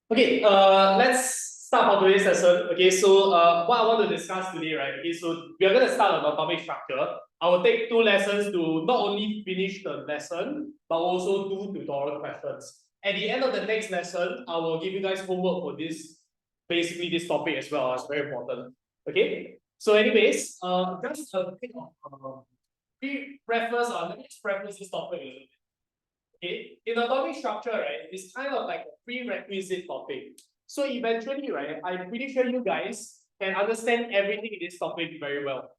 Okay, let's start our today's lesson. Okay, so what I want to discuss today, right, is so we are going to start on atomic structure. I will take 2 lessons to not only finish the lesson, but also do tutorial questions. At the end of the next lesson, I will give you guys homework for this, basically this topic as well. It's very important. Okay, so anyways, just a bit of pre-preface, let me just preface this topic a little bit. Okay, in atomic structure, right, it's kind of like a prerequisite topic. So eventually, right, I'm pretty sure you guys can understand everything in this topic very well.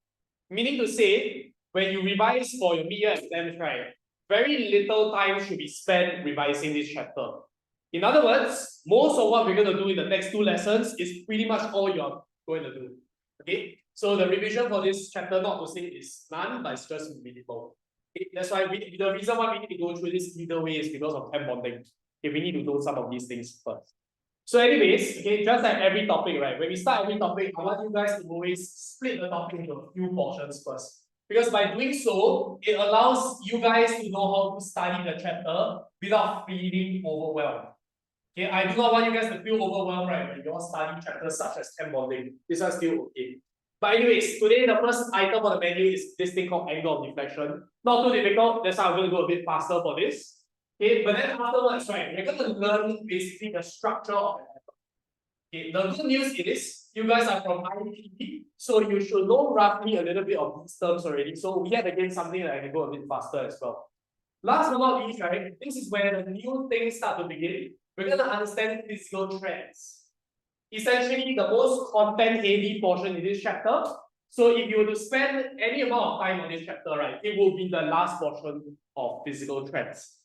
Meaning to say, when you revise for your mid-year exams, right, very little time should be spent revising this chapter. In other words, most of what we're going to do in the next 2 lessons is pretty much all you're going to do. Okay, so the revision for this chapter, not to say is none, but it's just minimal. Okay? That's why the reason why we need to go through this either way is because of time bonding. Okay, we need to know some of these things first. So anyways, okay, just like every topic, right? When we start every topic, I want you guys to always split the topic into a few portions first. Because by doing so, it allows you guys to know how to study the chapter without feeling overwhelmed. Okay, I do not want you guys to feel overwhelmed, right, when you're studying chapters such as time bonding. This one's still okay. But anyways, today the first item on the menu is this thing called angle of deflection. Not too difficult, that's why I'm going to go a bit faster for this. Okay, but then afterwards, right, we're going to learn basically the structure of an atom. Okay, the good news is you guys are from IPP, so you should know roughly a little bit of these terms already. So we have again something that I can go a bit faster as well. Last but not least, right, this is where the new things start to begin. We're going to understand physical trends. Essentially, the most content-heavy portion in this chapter. So if you were to spend any amount of time on this chapter, right, it will be the last portion of physical trends.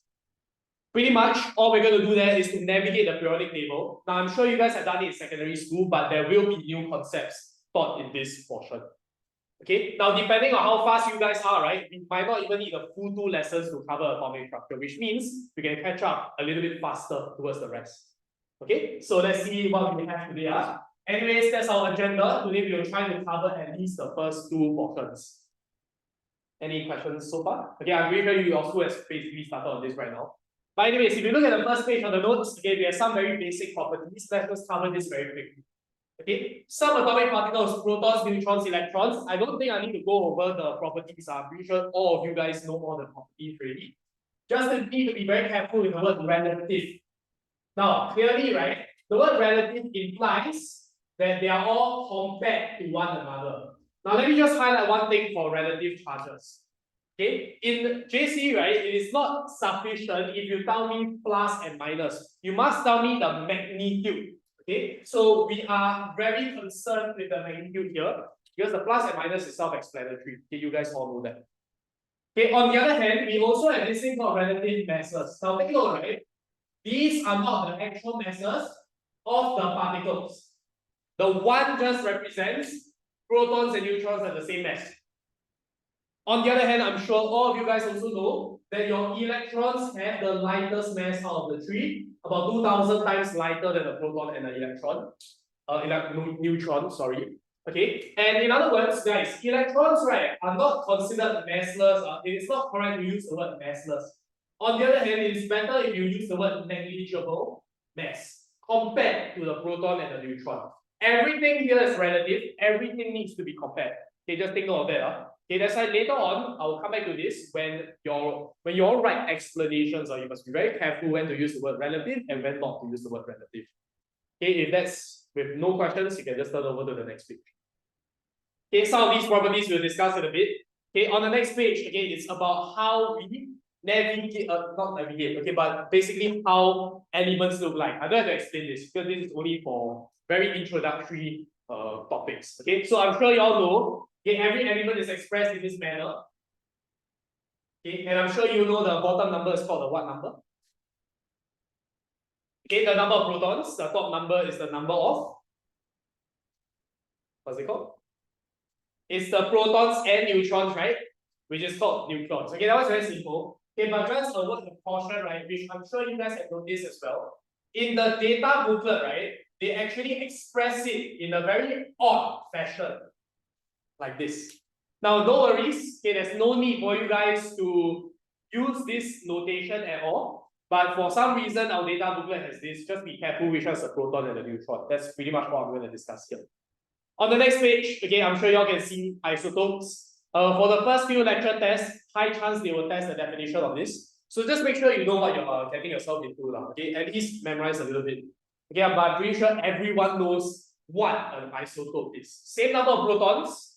Pretty much all we're going to do there is to navigate the periodic table. Now, I'm sure you guys have done it in secondary school, but there will be new concepts taught in this portion. Okay, now depending on how fast you guys are, right, we might not even need a full 2 lessons to cover atomic structure, which means we can catch up a little bit faster towards the rest. Okay, so let's see what we have today. Anyways, that's our agenda. Today we will try to cover at least the first 2 portions. Any questions so far? Okay, I'm pretty sure you also has basically started on this right now. But anyways, if you look at the first page on the notes, okay, we have some very basic properties. Let's just cover this very quickly. Okay, subatomic particles, protons, neutrons, electrons. I don't think I need to go over the properties. I'm pretty sure all of you guys know all the properties already. Just need to be very careful with the word relative. Now, clearly, right, the word relative implies that they are all compared to one another. Now, let me just highlight one thing for relative charges. Okay, in JC, right, it is not sufficient if you tell me plus and minus. You must tell me the magnitude. Okay, so we are very concerned with the magnitude here because the plus and minus is self-explanatory. Okay, you guys all know that. Okay, on the other hand, we also have this thing called relative masses. Now, take a look, right? These are not the actual masses of the particles. The one just represents protons and neutrons at the same mass. On the other hand, I'm sure all of you guys also know that your electrons have the lightest mass out of the 3, about 2,000 times lighter than a proton and an electron. Neutron, sorry. Okay, and in other words, guys, electrons, right, are not considered massless. It is not correct to use the word massless. On the other hand, it is better if you use the word negligible mass compared to the proton and the neutron. Everything here is relative. Everything needs to be compared. Okay, just take note of that. Okay, that's why later on, I will come back to this when you all write explanations, you must be very careful when to use the word relative and when not to use the word relative. Okay, if that's with no questions, you can just turn over to the next page. Okay, some of these properties we'll discuss in a bit. Okay, on the next page, again, it's about how we navigate, not navigate, okay, but basically how elements look like. I don't have to explain this because this is only for very introductory topics. Okay, so I'm sure you all know, okay, every element is expressed in this manner. Okay, and I'm sure you know the bottom number is called the what number? Okay, the number of protons, the top number is the number of, what's it called? It's the protons and neutrons, right? Which is called neutrons. Okay, that was very simple. Okay, but just a word of caution, right? Which I'm sure you guys have noticed as well. In the data booklet, right, they actually express it in a very odd fashion, like this. Now, no worries. Okay, there's no need for you guys to use this notation at all. But for some reason, our data booklet has this. Just be careful which one's the proton and the neutron. That's pretty much what I'm going to discuss here. On the next page, again, I'm sure y'all can see isotopes. For the first few lecture tests, high chance they will test the definition of this. So just make sure you know what you're getting yourself into, okay? At least memorize a little bit. Okay, but I'm pretty sure everyone knows what an isotope is. Same number of protons,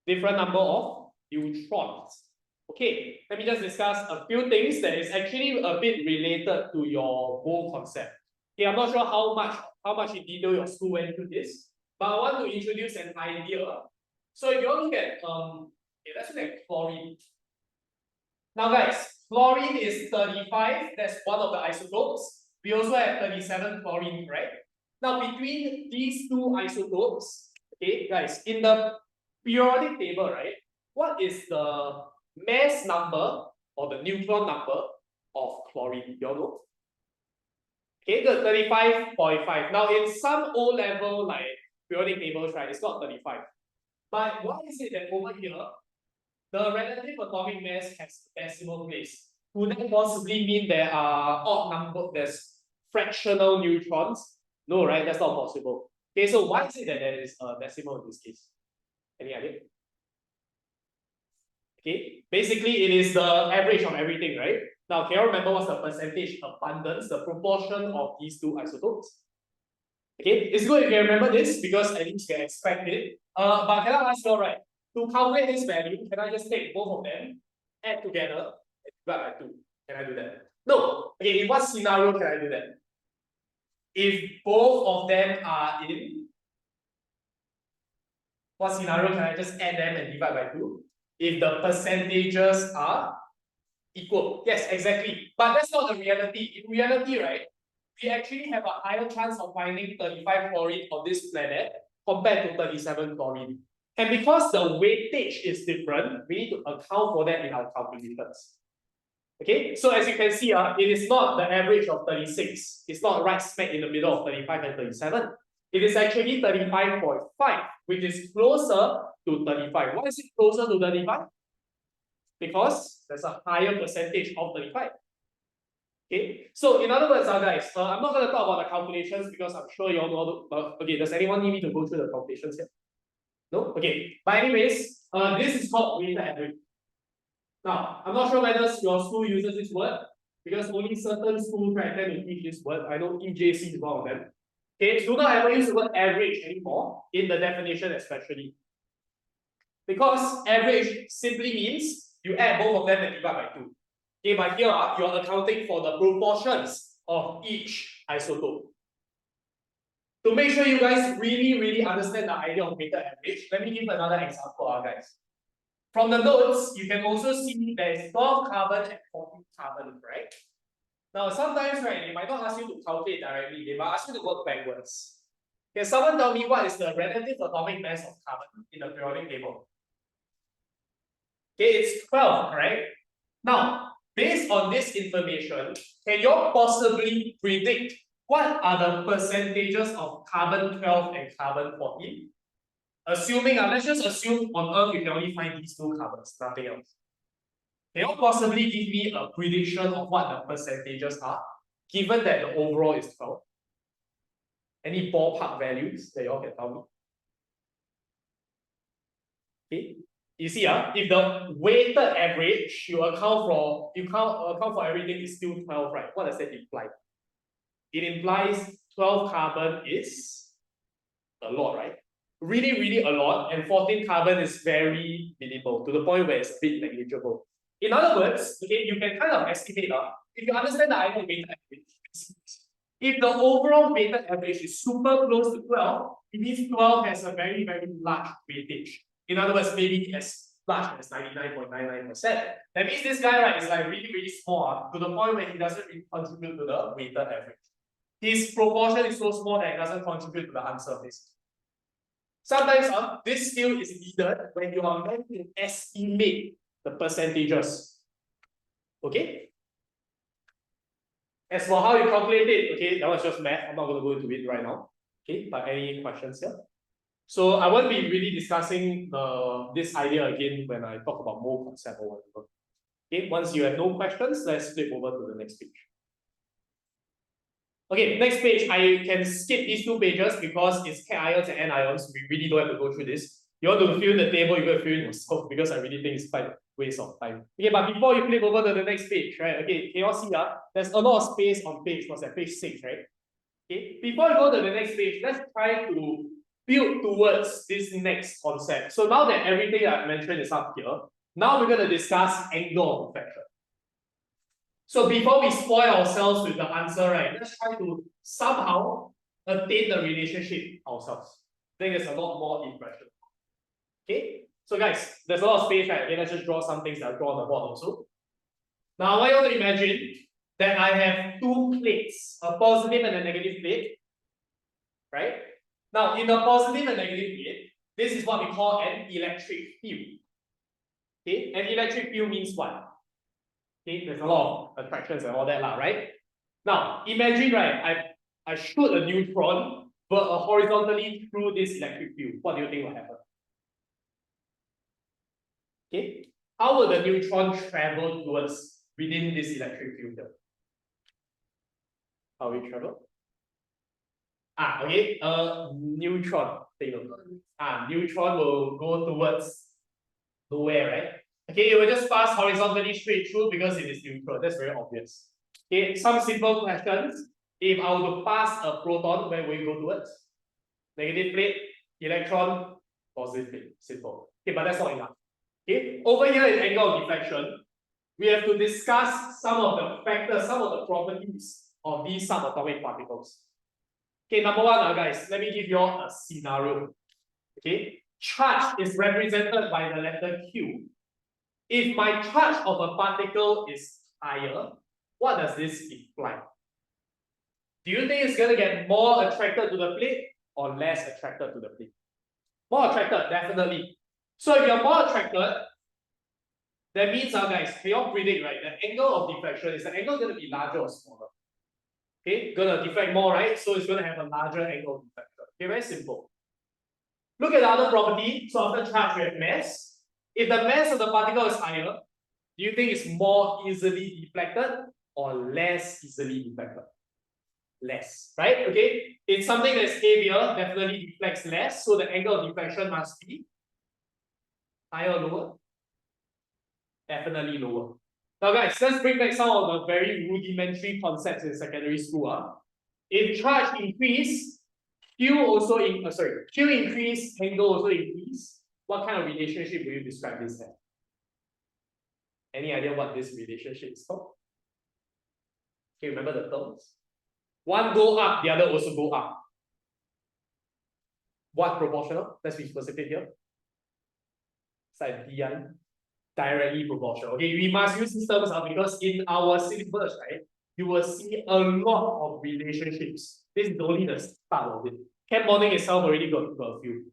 different number of neutrons. Okay, let me just discuss a few things that is actually a bit related to your whole concept. Okay, I'm not sure how much in detail your school went through this, but I want to introduce an idea. So if you look at okay, let's look at chlorine. Now guys, chlorine is 35, that's one of the isotopes. We also have 37 chlorine, right? Now between these two isotopes, okay guys, in the periodic table, right, what is the mass number or the neutron number of chlorine? You all know? Okay, the 35.5. Now in some O-level like periodic tables, right, it's not 35. But why is it that over here, the relative atomic mass has decimal place? Could that possibly mean there are odd number, there's fractional neutrons? No, right? That's not possible. Okay, so why is it that there is a decimal in this case? Any idea? Okay, basically it is the average of everything, right? Now, can you remember what's the percentage abundance, the proportion of these two isotopes? Okay, it's good if you remember this because at least you can expect it. But can I ask you, right? To calculate this value, can I just take both of them, add together, and divide by 2? Can I do that? No. Okay, in what scenario can I do that? If both of them are in what scenario can I just add them and divide by 2? If the percentages are equal. Yes, exactly. But that's not the reality. In reality, right, we actually have a higher chance of finding 35 chlorine on this planet compared to 37 chlorine. And because the weightage is different, we need to account for that in our calculations. Okay, so as you can see, it is not the average of 36. It's not right smack in the middle of 35 and 37. It is actually 35.5, which is closer to 35. Why is it closer to 35? Because there's a higher percentage of 35. Okay, so in other words, guys, I'm not going to talk about the calculations because I'm sure you all know. Okay, does anyone need me to go through the calculations here? No? Okay, but anyways, this is called weighted average. Now, I'm not sure whether your school uses this word because only certain schools tend to teach this word. I know EJC is one of them. Okay, do not ever use the word average anymore in the definition, especially. Because average simply means you add both of them and divide by 2. Okay, but here you're accounting for the proportions of each isotope. To make sure you guys really understand the idea of weighted average, let me give another example, guys. From the notes, you can also see there is 12 carbon and 14 carbon, right? Now, sometimes, right, they might not ask you to calculate directly, they might ask you to work backwards. Can someone tell me what is the relative atomic mass of carbon in the periodic table? Okay, it's 12, right? Now, based on this information, can you possibly predict what are the percentages of carbon 12 and carbon 14? Assuming, let's just assume on Earth you can only find these two carbons, nothing else. Can you possibly give me a prediction of what the percentages are, given that the overall is 12? Any ballpark values that you all can tell me? Okay. You see, if the weighted average you account for everything is still 12, right? What does that imply? It implies 12 carbon is a lot, right? Really a lot, and 14 carbon is very minimal to the point where it's a bit negligible. In other words, okay, you can kind of estimate if you understand the idea of weighted average. If the overall weighted average is super close to 12, it means 12 has a very large weightage. In other words, maybe as large as 99.99%. That means this guy, right, is like really small to the point where he doesn't really contribute to the weighted average. His proportion is so small that it doesn't contribute to the answer, basically. Sometimes this skill is needed when you are meant to estimate the percentages. Okay? As for how you calculate it, okay, that was just math. I'm not going to go into it right now. Okay, but any questions here? So I won't be really discussing this idea again when I talk about mole concept or whatever. Okay, once you have no questions, let's flip over to the next page. Okay, next page, I can skip these 2 pages because it's cations and anions. We really don't have to go through this. You want to fill in the table, you got to fill in yourself because I really think it's quite a waste of time. Okay, but before you flip over to the next page, right? Okay, can you all see there's a lot of space on page, was at page 6, right? Okay, before you go to the next page, let's try to build towards this next concept. So now that everything I've mentioned is up here, now we're going to discuss angle of deflection. So before we spoil ourselves with the answer, right, let's try to somehow attain the relationship ourselves. I think there's a lot more impression. Okay, so guys, there's a lot of space, right? Okay, let's just draw some things that I'll draw on the board also. Now, I want you to imagine that I have 2 plates, a positive and a negative plate, right? Now, in the positive and negative plate, this is what we call an electric field. Okay, an electric field means what? Okay, there's a lot of attractions and all that, right? Now, imagine, right, I shoot a neutron, but horizontally through this electric field. What do you think will happen? Okay, how will the neutron travel towards within this electric field? How will it travel? Okay, neutron. Neutron will go towards nowhere, right? Okay, it will just pass horizontally straight through because it is neutral. That's very obvious. Okay, some simple questions. If I were to pass a proton, where will it go towards? Negative plate, electron, positive plate. Simple. Okay, but that's not enough. Okay, over here in angle of deflection, we have to discuss some of the factors, some of the properties of these subatomic particles. Okay, number 1, guys, let me give you all a scenario. Okay, charge is represented by the letter Q. If my charge of a particle is higher, what does this imply? Do you think it's going to get more attracted to the plate or less attracted to the plate? More attracted, definitely. So if you're more attracted, that means, guys, can you all predict, right? The angle of deflection, is the angle going to be larger or smaller? Okay, going to deflect more, right? So it's going to have a larger angle of deflection. Okay, very simple. Look at the other property. So after charge, we have mass. If the mass of the particle is higher, do you think it's more easily deflected or less easily deflected? Less, right? Okay, it's something that's heavier, definitely deflects less. So the angle of deflection must be higher or lower? Definitely lower. Now, guys, let's bring back some of the very rudimentary concepts in secondary school. If charge increase, Q increase, angle also increase. What kind of relationship will you describe this as? Any idea what this relationship is called? Okay, remember the terms? One go up, the other also go up. What proportional? Let's be specific here. It's like DN, directly proportional. Okay, we must use these terms because in our syllabus, right, you will see a lot of relationships. This is only the start of it. Feb Mon itself already got a few.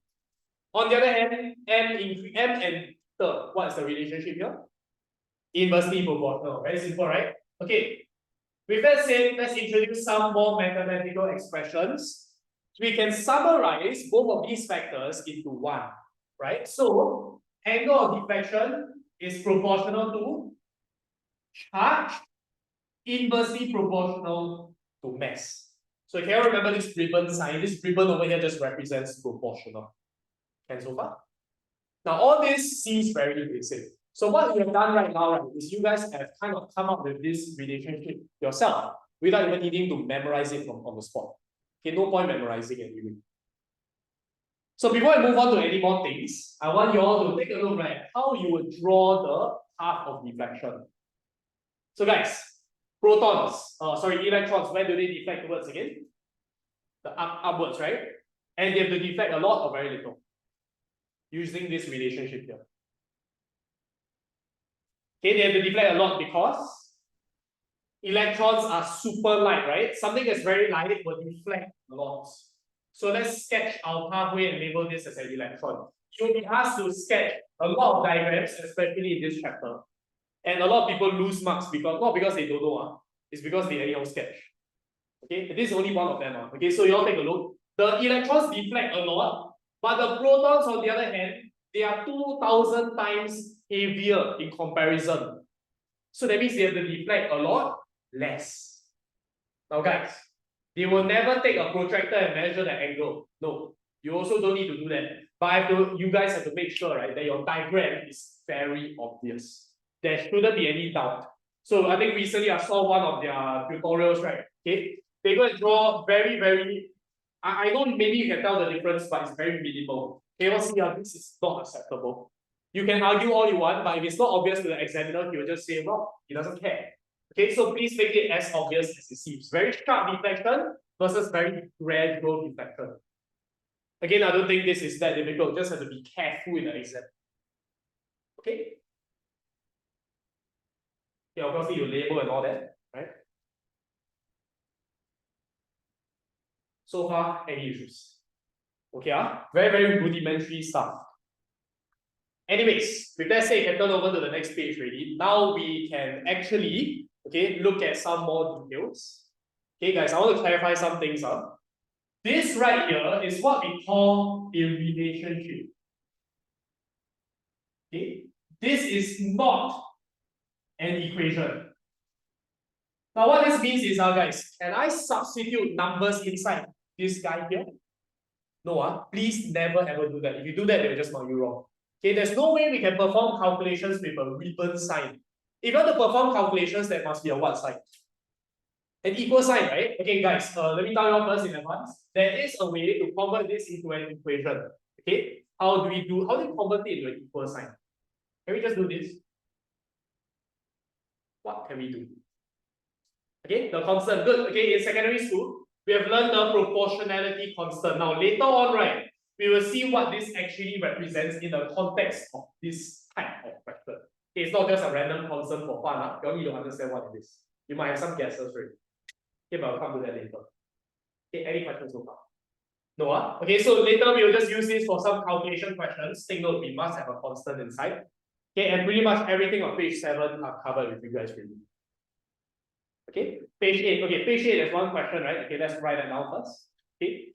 On the other hand, M and third, what's the relationship here? Inversely proportional. Very simple, right? Okay. With that said, let's introduce some more mathematical expressions. We can summarize both of these factors into one, right? So, angle of deflection is proportional to charge, inversely proportional to mass. So, can you remember this ribbon sign? This ribbon over here just represents proportional. And so far? Now, all this seems very basic. So what we have done right now, right, is you guys have kind of come up with this relationship yourself without even needing to memorize it on the spot. Okay, no point memorizing it anyway. So before I move on to any more things, I want you all to take a look, right, how you would draw the path of deflection. So guys, electrons, where do they deflect towards again? Upwards, right? And they have to deflect a lot or very little, using this relationship here. Okay, they have to deflect a lot because electrons are super light, right? Something that's very light will deflect a lot. So let's sketch our pathway and label this as an electron. You'll be asked to sketch a lot of diagrams, especially in this chapter. And a lot of people lose marks because not because they don't know, it's because they anyhow sketch. Okay, this is only one of them. Okay, so you all take a look. The electrons deflect a lot, but the protons, on the other hand, they are 2,000 times heavier in comparison. So that means they have to deflect a lot less. Now guys, They will never take a protractor and measure the angle. No, you also don't need to do that. But you guys have to make sure, right, that your diagram is very obvious. There shouldn't be any doubt. So I think recently I saw one of their tutorials, right? Okay, they go and draw very. I know maybe you can tell the difference, but it's very minimal. Okay, well, see, this is not acceptable. You can argue all you want, but if it's not obvious to the examiner, he will just say, well, he doesn't care. Okay, so please make it as obvious as it seems. Very sharp deflection versus very gradual deflection. Again, I don't think this is that difficult. Just have to be careful in the exam. Okay. Yeah, of course, you label and all that, right? So far, any issues? Okay, very rudimentary stuff. Anyways, with that said, you can turn over to the next page already. Now we can actually, okay, look at some more details. Okay, guys, I want to clarify some things. This right here is what we call a relationship. Okay, this is not an equation. Now, what this means is, guys, can I substitute numbers inside this guy here? No, please never ever do that. If you do that, they will just mark you wrong. Okay, there's no way we can perform calculations with a ribbon sign. If you want to perform calculations, that must be a what sign? An equal sign, right? Okay, guys, let me tell you all first in advance. There is a way to convert this into an equation. Okay, how do you convert it into an equal sign? Can we just do this? What can we do? Okay, the constant, good. Okay, in secondary school, we have learned the proportionality constant. Now, later on, right, we will see what this actually represents in the context of this type of question. Okay, it's not just a random constant for fun. You need to understand what it is. You might have some guesses, right? Okay, but I'll come to that later. Okay, any questions so far? No, okay, so later we will just use this for some calculation questions. Take note, we must have a constant inside. Okay, and pretty much everything on page 7 are covered with you guys already. Okay, page 8. Okay, page 8 is one question, right? Okay, let's write that down first. Okay,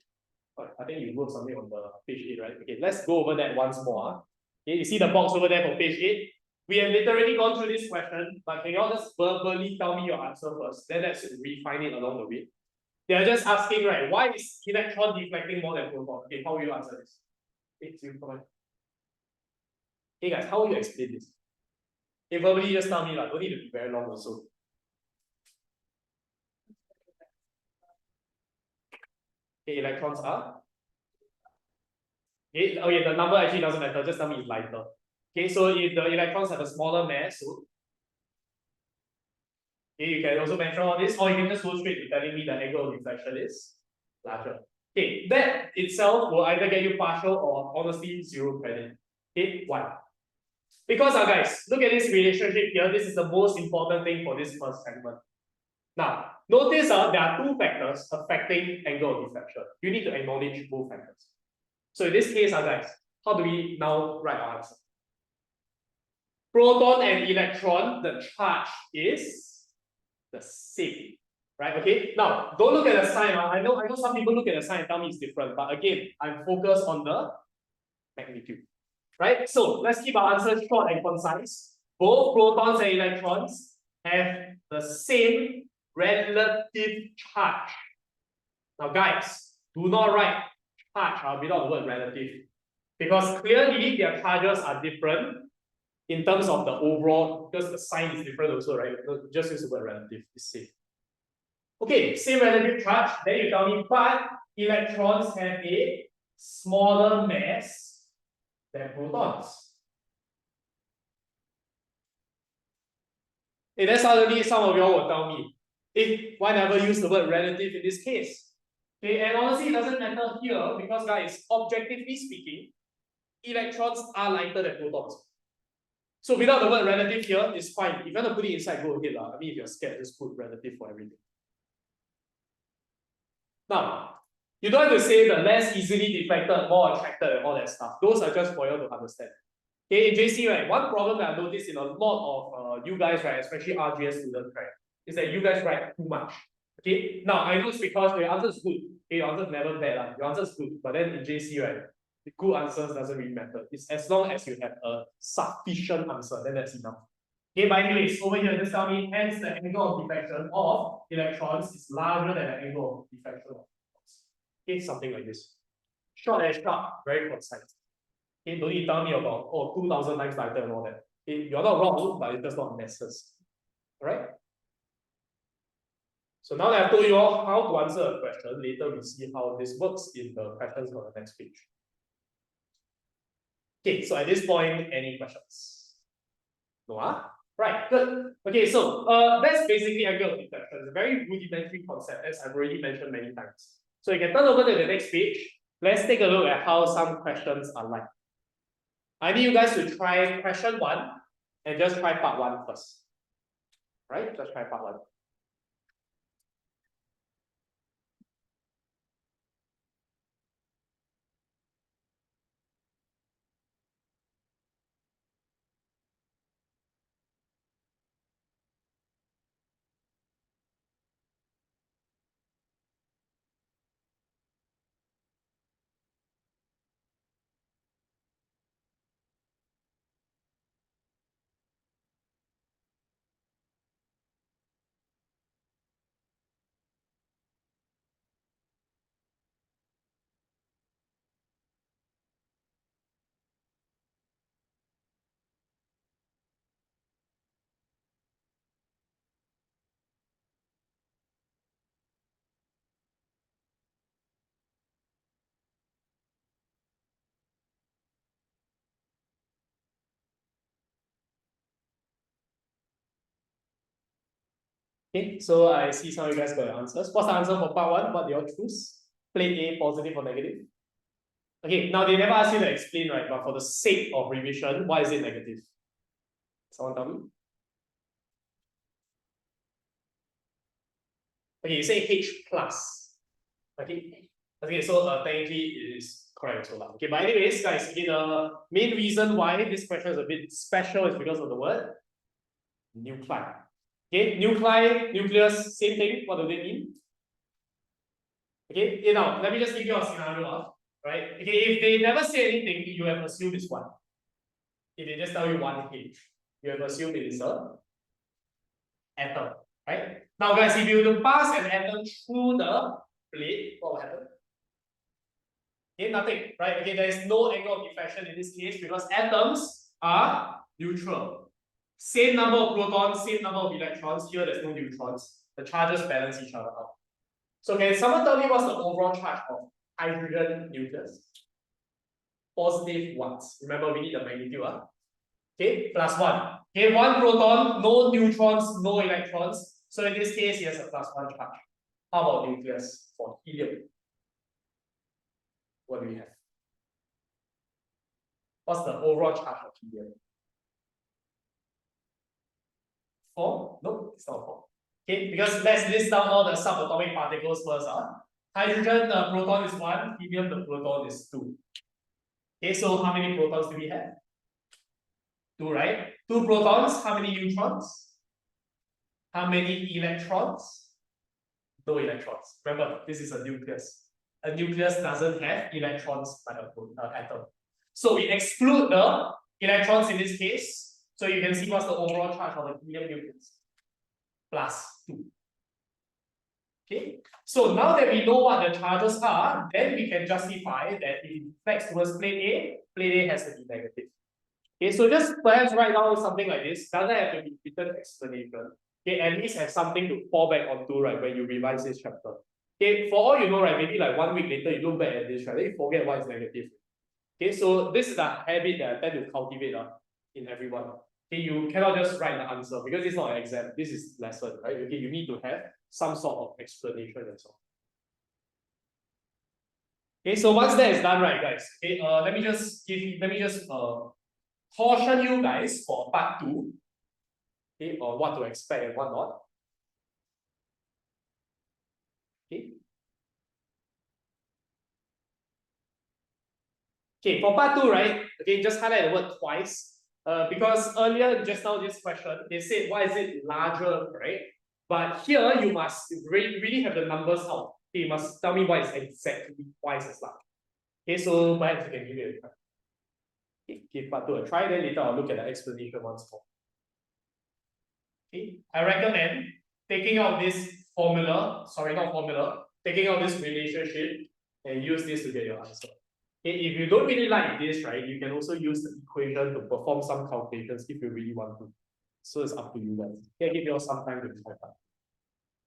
I think you wrote something on the page 8, right? Okay, let's go over that once more. Okay, you see the box over there for page 8? We have literally gone through this question, but can you all just verbally tell me your answer first? Then let's refine it along the way. They are just asking, right, why is electron deflecting more than proton? Okay, how will you answer this? Okay, guys, how will you explain this? Okay, verbally just tell me, like, don't need to be very long also. Okay, electrons are? Okay, the number actually doesn't matter, just tell me it's lighter. Okay, so if the electrons have a smaller mass, so okay, you can also mention all this, or you can just go straight to telling me the angle of deflection is larger. Okay, that itself will either get you partial or honestly 0 credit. Okay, why? Because guys, look at this relationship here. This is the most important thing for this first segment. Now, notice there are 2 factors affecting angle of deflection. You need to acknowledge both factors. So in this case, guys, how do we now write our answer? Proton and electron, the charge is the same, right? Okay. Now, don't look at the sign. I know some people look at the sign and tell me it's different, but again, I'm focused on the magnitude, right? So let's keep our answer short and concise. Both protons and electrons have the same relative charge. Now, guys, do not write charge without the word relative, because clearly their charges are different in terms of the overall, because the sign is different also, right? Just use the word relative, it's safe. Okay, same relative charge, then you tell me, but electrons have a smaller mass than protons. And then suddenly some of y'all will tell me, why never use the word relative in this case? Okay, and honestly, it doesn't matter here because, guys, objectively speaking, electrons are lighter than protons. So without the word relative here, it's fine. If you want to put it inside, go ahead. I mean, if you're scared, just put relative for everything. Now, you don't have to say the less easily deflected, more attracted, and all that stuff. Those are just for you to understand. Okay, in JC, right, one problem that I noticed in a lot of you guys, right, especially RGS students, right, is that you guys write too much. Okay, now I know it's because your answer is good. Okay, your answer is never bad. Your answer is good. But then in JC, right, the good answers doesn't really matter. It's as long as you have a sufficient answer, then that's enough. Okay, by the way, over here, just tell me, hence the angle of deflection of electrons is larger than the angle of deflection of electrons. Okay, something like this. Short and sharp, very concise. Okay, don't need to tell me about 2000 times lighter and all that. Okay, you're not wrong, but it's just not necessary. Alright? So now that I've told you all how to answer a question, later we see how this works in the questions on the next page. Okay, so at this point, any questions? No, right, good. Okay, so that's basically angle of deflection. It's a very rudimentary concept, as I've already mentioned many times. So you can turn over to the next page. Let's take a look at how some questions are like. I need you guys to try question 1 and just try part 1 first. Right? Just try part 1. Okay, so I see some of you guys got your answers. What's the answer for part 1? What do you all choose? Plate A, positive or negative? Okay, now they never ask you to explain, right? But for the sake of revision, why is it negative? Someone tell me? Okay, you say H plus. Okay, so technically it is correct also. Okay, but anyways, guys, okay, the main reason why this question is a bit special is because of the word nuclei. Okay, nuclei, nucleus, same thing. What do they mean? Okay, now let me just give you a scenario, right? Okay, if they never say anything, you have assumed it's one. If they just tell you one H, you have assumed it is a atom, right? Now, guys, if you were to pass an atom through the plate, what will happen? Okay, nothing, right? Okay, there is no angle of deflection in this case because atoms are neutral. Same number of protons, same number of electrons. Here, there's no neutrons. The charges balance each other out. So, can someone tell me what's the overall charge of hydrogen nucleus? Positive 1. Remember, we need the magnitude. Okay, plus 1. Okay, 1 proton, no neutrons, no electrons. So in this case, he has a plus 1 charge. How about nucleus for helium? What do we have? What's the overall charge of helium? 4? No, it's not 4. Okay, because let's list down all the subatomic particles first. Hydrogen, the proton is 1, helium, the proton is 2. Okay, so how many protons do we have? 2, right? 2 protons, how many neutrons? How many electrons? No electrons. Remember, this is a nucleus. A nucleus doesn't have electrons like an atom. So we exclude the electrons in this case. So you can see what's the overall charge of the helium nucleus. Plus 2. Okay. So now that we know what the charges are, then we can justify that if it reflects towards plate A has to be negative. Okay, so just perhaps write down something like this. Doesn't have to be written explanation. Okay, at least have something to fall back onto, right, when you revise this chapter. Okay, for all you know, right, maybe like 1 week later, you look back at this, right, then you forget why it's negative. Okay, so this is the habit that I tend to cultivate in everyone. Okay, you cannot just write the answer because it's not an exam. This is lesson, right? Okay, you need to have some sort of explanation and so on. Okay, so once that is done, right, guys, okay, let me just caution you guys for part 2. Okay, or what to expect and what not. Okay. Okay, for part 2, right? Okay, just highlight the word twice. Because earlier, just now, this question, they said, why is it larger, right? But here, you must really have the numbers out. Okay, you must tell me why it's exactly twice as large. Okay, so perhaps you can give it a try. Okay, give part 2 a try, then later I'll look at the explanation once more. Okay, I recommend taking out this formula, sorry, not formula, taking out this relationship and use this to get your answer. Okay, if you don't really like this, right, you can also use the equation to perform some calculations if you really want to. So it's up to you guys. Okay, give you all some time to type up.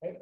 Okay.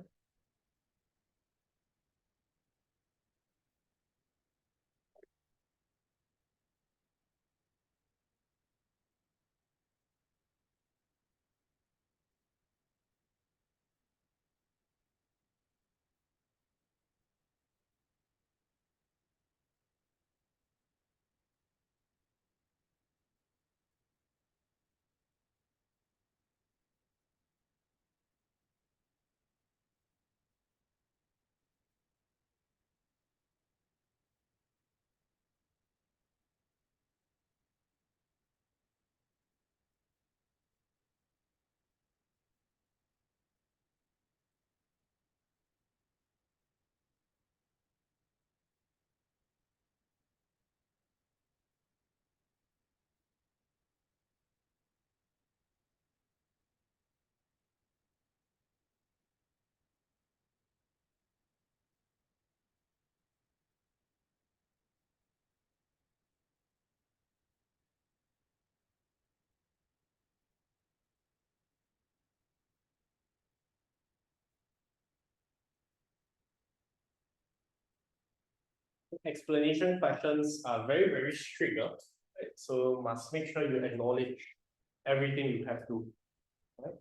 Explanation questions are very, very strict, right? So must make sure you acknowledge everything you have to. Right?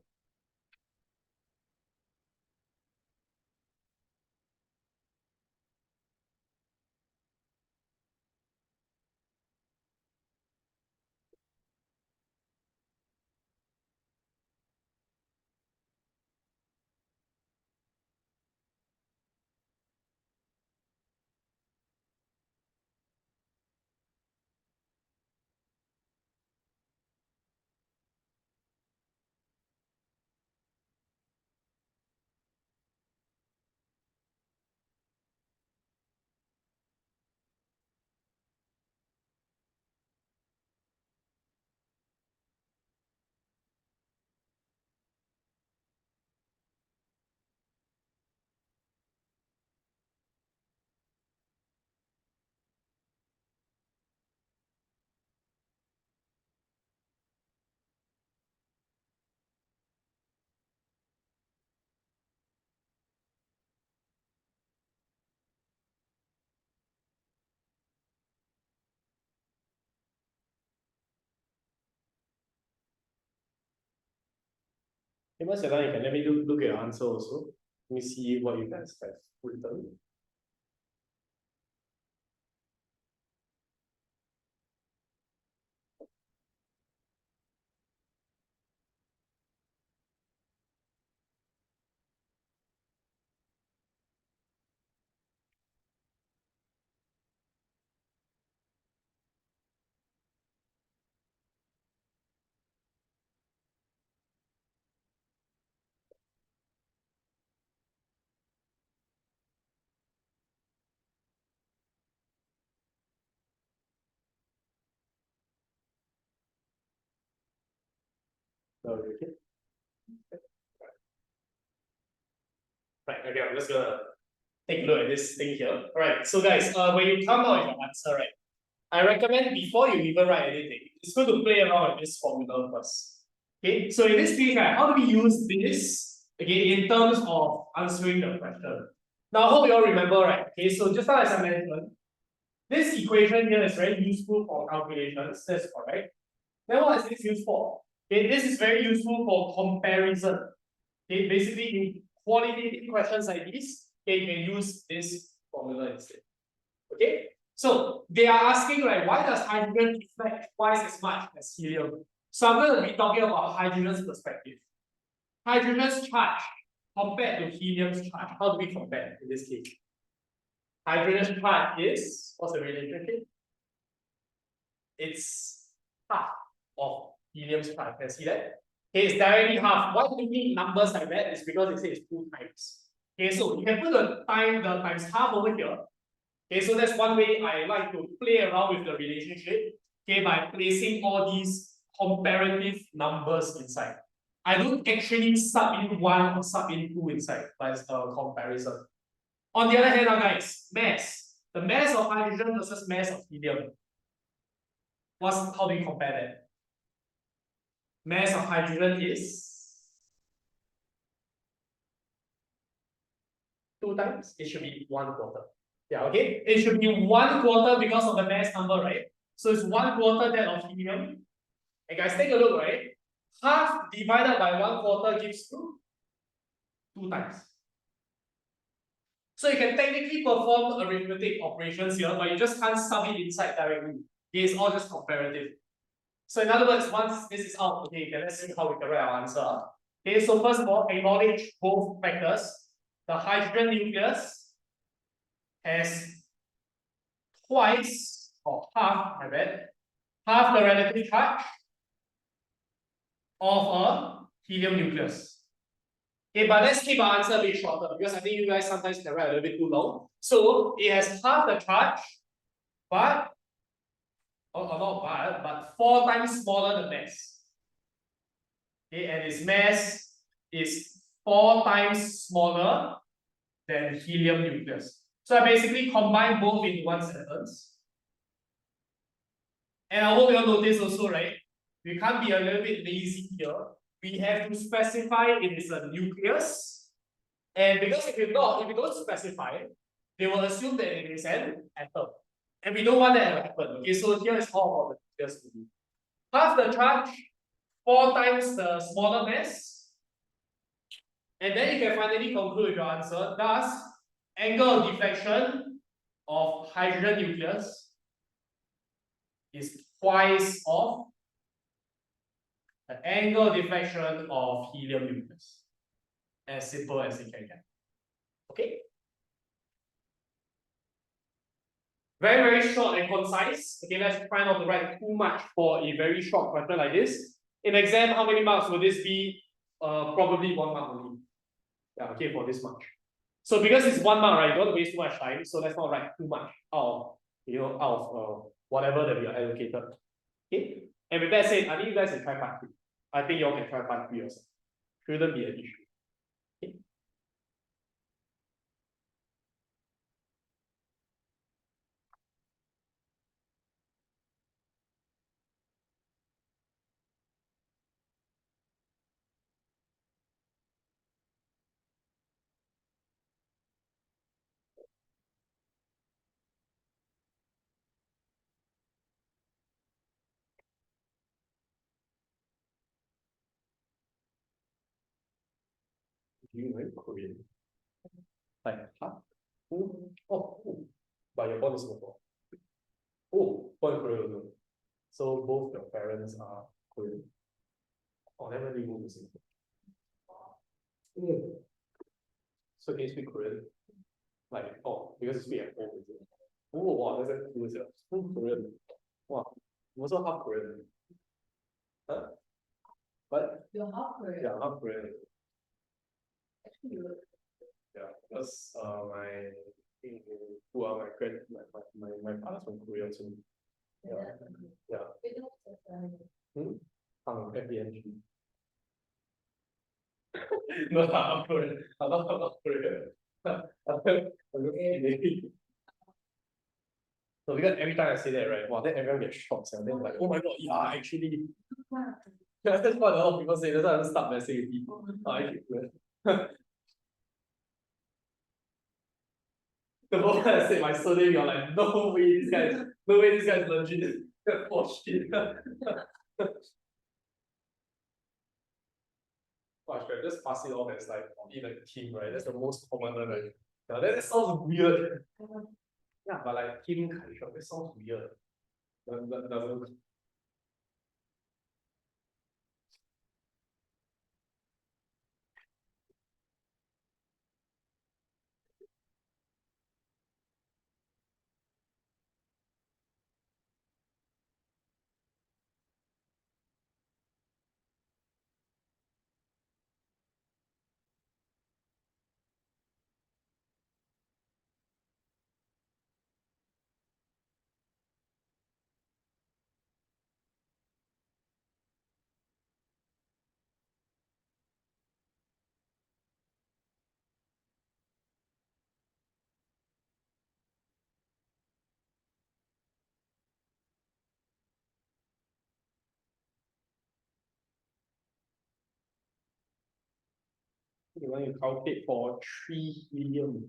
Okay, once you're done, you can let me look at your answer also. Let me see what you guys have written. Okay. Right, okay, I'm just gonna take a look at this thing here. All right, so guys, when you come out with your answer, right, I recommend before you even write anything, it's good to play around with this formula first. Okay, so in this case, right, how do we use this, okay, in terms of answering the question? Now, I hope you all remember, right? Okay, so just now as I mentioned, this equation here is very useful for calculations, that's correct. Then what is this used for? Okay, this is very useful for comparison. Okay, basically in qualitative questions like this, okay, you can use this formula instead. Okay, so they are asking, like, why does hydrogen reflect twice as much as helium? So I'm going to be talking about hydrogen's perspective. Hydrogen's charge compared to helium's charge. How do we compare in this case? Hydrogen's charge is, what's the relationship? It's half of helium's charge. Can you see that? Okay, it's directly half. Why do we need numbers like that? It's because it says 2 times. Okay, so you can put the times half over here. Okay, so that's one way I like to play around with the relationship. Okay, by placing all these comparative numbers inside. I don't actually sub in 1 or sub in 2 inside, but it's a comparison. On the other hand, now guys, mass. The mass of hydrogen versus mass of helium. How do you compare that? Mass of hydrogen is 2 times. It should be 1/4. Yeah, okay. It should be 1/4 because of the mass number, right? So it's 1/4 that of helium. And guys, take a look, right? Half divided by 1/4 gives 2 times. So you can technically perform arithmetic operations here, but you just can't sub it inside directly. It's all just comparative. So in other words, once this is out, okay, then let's see how we can write our answer. Okay, so first of all, acknowledge both factors. The hydrogen nucleus has twice or half, I read, half the relative charge of a helium nucleus. Okay, but let's keep our answer a bit shorter because I think you guys sometimes can write a little bit too long. So it has half the charge, but but 4 times smaller than mass. Okay, and its mass is 4 times smaller than helium nucleus. So I basically combine both in one sentence. And I hope you all notice also, right? We can't be a little bit lazy here. We have to specify it is a nucleus. And because if you don't specify, they will assume that it is an atom. And we don't want that to happen. Okay, so here is all about the nucleus. Half the charge, 4 times the smaller mass. And then you can finally conclude with your answer. Thus, angle of deflection of hydrogen nucleus is twice of the angle of deflection of helium nucleus. As simple as it can get. Okay? Very, very short and concise. Okay, let's try not to write too much for a very short question like this. In exam, how many marks will this be? Probably 1 mark only. Yeah, okay, for this much. So because it's 1 mark, right, you don't want to waste too much time, so let's not write too much out of whatever that we are allocated. Okay? And with that said, I think you guys can try part 3. I think you all can try part 3 also. Shouldn't be an issue. Okay? You know Korean. Like, huh? Oh, but you're born in Singapore. Oh, born in Korea also. So both your parents are Korean. Oh, never really moved to Singapore. So can you speak Korean? Like, because you speak at home, is it? Oh, wow, that's a cool, yeah. Korean. Wow, I'm also half Korean. Huh? What? You're half Korean. Yeah, half Korean. Actually, Yeah, because my my father's from Korea too. Yeah. Yeah. FBNG. No, I'm not Korean. I'm not Korean. I'm looking. So because every time I say that, right, wow, then everyone gets shocked and then like, oh my god, yeah, actually. Yeah, that's what a lot of people say. That's why I just start messing with people. Actually, the moment I say my surname, you're like, no way, this guy is legit. Oh shit. Gosh, right, just pass it off as like in a team, right? That's the most common one, right? Yeah, that sounds weird. Yeah, but like team culture, that sounds weird. That doesn't. You want to calculate for 3 helium.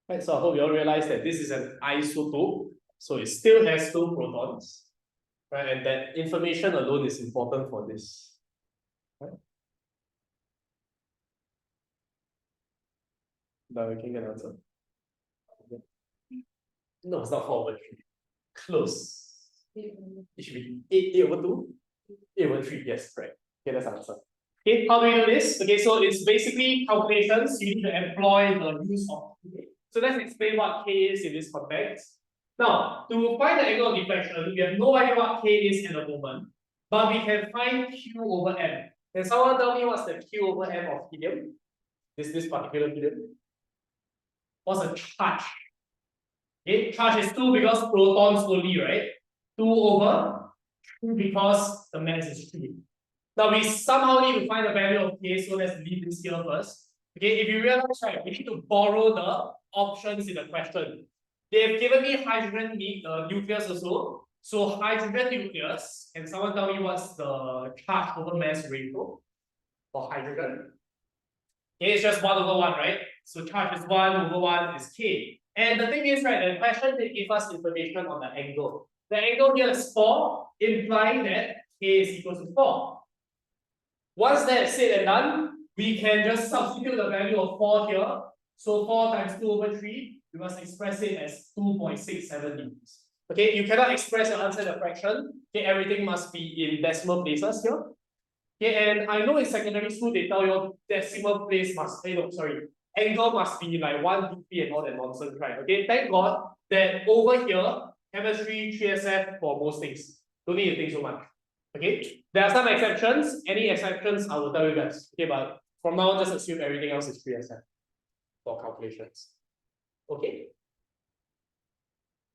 Right, so I hope you all realize that this is an isotope, so it still has 2 protons, right? And that information alone is important for this. Right? But we can get an answer. No, it's not 4/3. Close. It should be 8/2. 8/3, yes, correct. Okay, that's the answer. Okay, how do we do this? Okay, so it's basically calculations. You need to employ the use of K. So let's explain what K is in this context. Now, to find the angle of deflection, we have no idea what K is at the moment, but we can find Q over M. Can someone tell me what's the Q over M of helium? This particular helium? What's the charge? Okay, charge is 2 because protons only, right? 2 over 2 because the mass is 3. Now we somehow need to find the value of K, so let's leave this here first. Okay, if you realize, right, we need to borrow the options in the question. They've given me hydrogen nucleus also. So hydrogen nucleus, can someone tell me what's the charge over mass ratio for hydrogen? Okay, it's just 1 over 1, right? So charge is 1 over 1 is K. And the thing is, right, the question they give us information on the angle. The angle here is 4, implying that K is equal to 4. Once that's said and done, we can just substitute the value of 4 here. So 4 times 2 over 3, we must express it as 2.67 meters. Okay, you cannot express your answer in a fraction. Okay, everything must be in decimal places here. Okay, and I know in secondary school they tell you decimal place must, angle must be like 1 degree and all that nonsense, right? Okay, thank God that over here, chemistry, 3SF for most things. Don't need to think so much. Okay, there are some exceptions. Any exceptions, I will tell you guys. Okay, but from now on, just assume everything else is 3SF for calculations. Okay.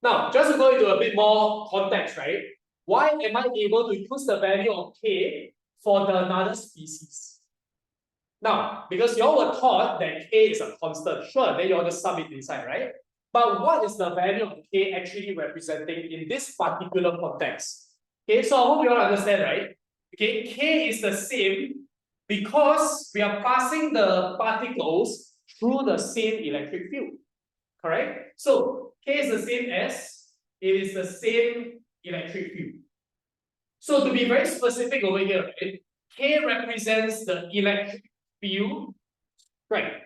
Now, just to go into a bit more context, right? Why am I able to use the value of K for the another species? Now, because you all were taught that K is a constant, sure, then you all just sum it inside, right? But what is the value of K actually representing in this particular context? Okay, so I hope you all understand, right? Okay, K is the same because we are passing the particles through the same electric field, correct? So K is the same as, it is the same electric field. So to be very specific over here, right, K represents the electric field strength.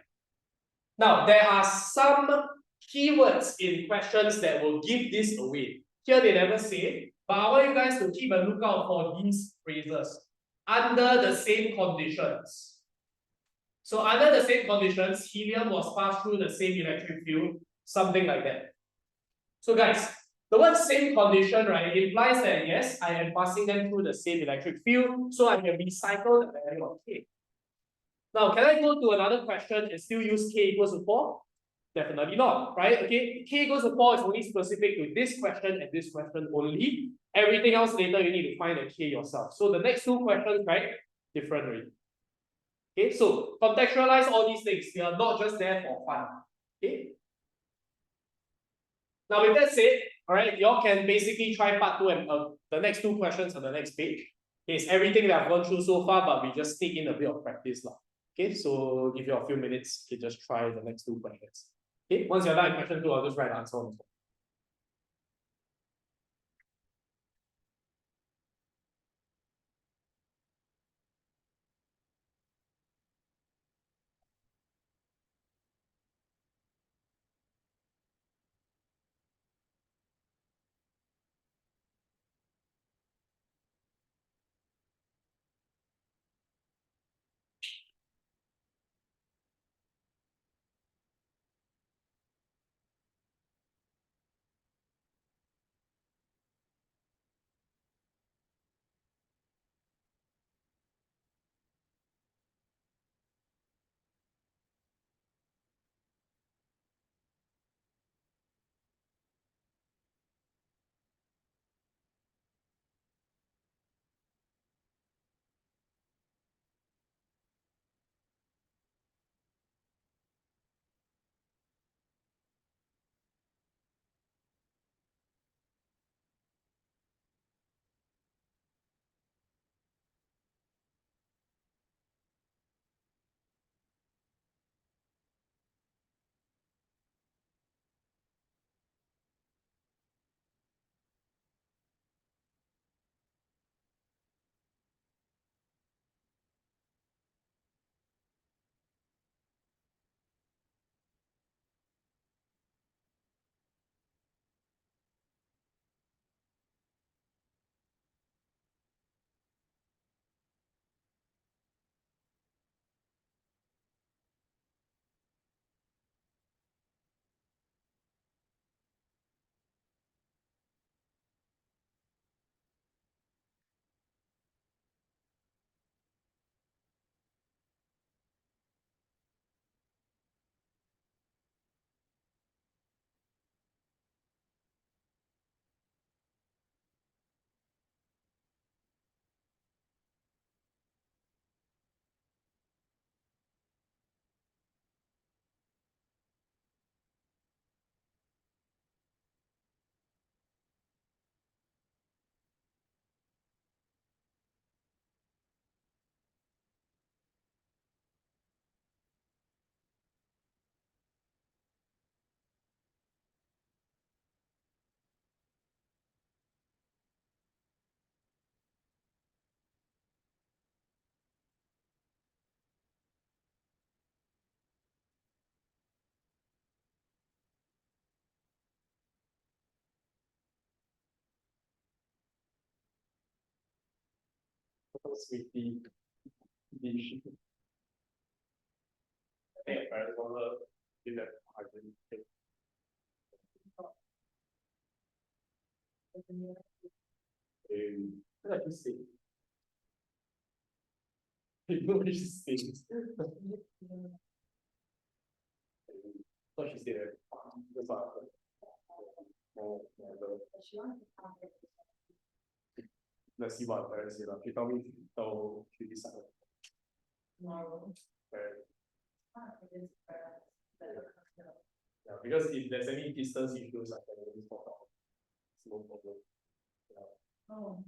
Now, there are some keywords in questions that will give this away. Here they never say, but I want you guys to keep a lookout for these phrases. Under the same conditions. So under the same conditions, helium was passed through the same electric field, something like that. So guys, the word same condition, right, implies that yes, I am passing them through the same electric field, so I can recycle the value of K. Now, can I go to another question and still use K equals to 4? Definitely not, right? Okay, K equals to 4 is only specific to this question and this question only. Everything else later, you need to find a K yourself. So the next 2 questions, right, different already. Okay, so contextualize all these things. They are not just there for fun. Okay. Now, with that said, all right, you all can basically try part 2 and the next 2 questions on the next page. Okay, it's everything that I've gone through so far, but we just sneak in a bit of practice. Okay, so give you a few minutes to just try the next 2 questions. Okay, once you're done with question 2, I'll just write the answer on the phone. Sweetie dish. I think a parent want her in that argument. What did I just say? You know what she says. What she said. That's what I heard. Oh, let's see what parents say. She told me she decided. Yeah, because if there's any distance issues, I can always talk out. It's no problem. Yeah. Oh.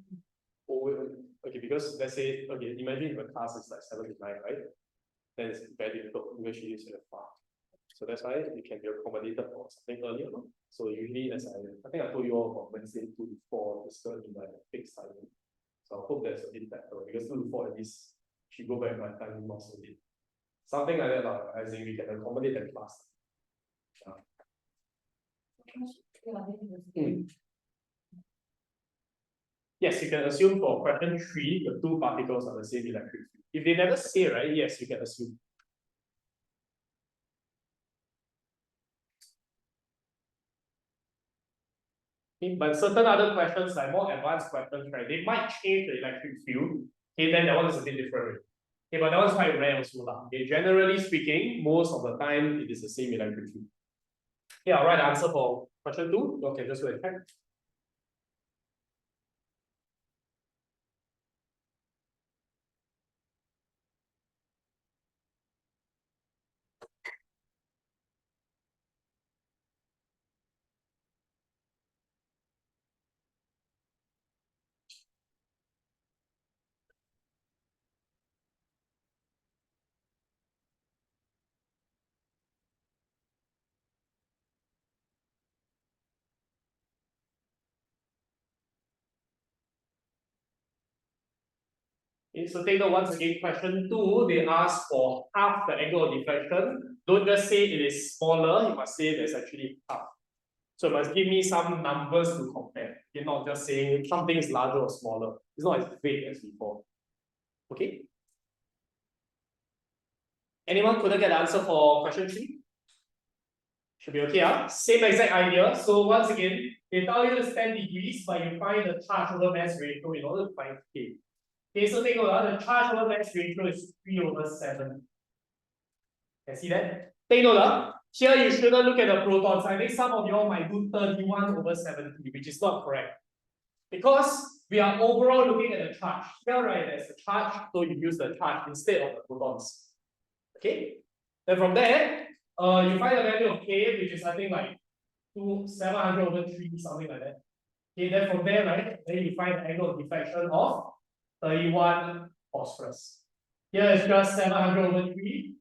Okay, because let's say, okay, imagine if a class is like 7 to 9, right? Then it's very difficult because she lives in a farm. So that's why it can be accommodated for something earlier. No? So usually, as I think I told you all about Wednesday 2 to 4, it's going to be like a fixed timing. So I hope that's a bit better because 2 to 4 at least she go back by time not so late. Something like that, as in we can accommodate that class. Yes, you can assume for question 3, the two particles are the same electric field. If they never say, right, yes, you can assume. Okay, but certain other questions, like more advanced questions, right, they might change the electric field. Okay, then that one is a bit different. Okay, but that one's quite rare also. Okay, generally speaking, most of the time it is the same electric field. Yeah, I'll write the answer for question 2. Okay, just go and check. Okay, so take note once again, question 2, they ask for half the angle of deflection. Don't just say it is smaller, you must say there's actually half. So it must give me some numbers to compare. You're not just saying something is larger or smaller. It's not as vague as before. Okay? Anyone couldn't get the answer for question 3? Should be okay, huh? Same exact idea. So once again, they tell you it's 10 degrees, but you find the charge over mass ratio in order to find K. Okay, so take note, the charge over mass ratio is 3/7. Can see that? Take note, here you shouldn't look at the protons. I think some of you all might do 31/70, which is not correct. Because we are overall looking at the charge. Here, right, there's a charge, so you use the charge instead of the protons. Okay? Then from there, you find the value of K, which is I think like 700/3, something like that. Okay, then from there, right, then you find the angle of deflection of 31 phosphorus. Here is just 700/3.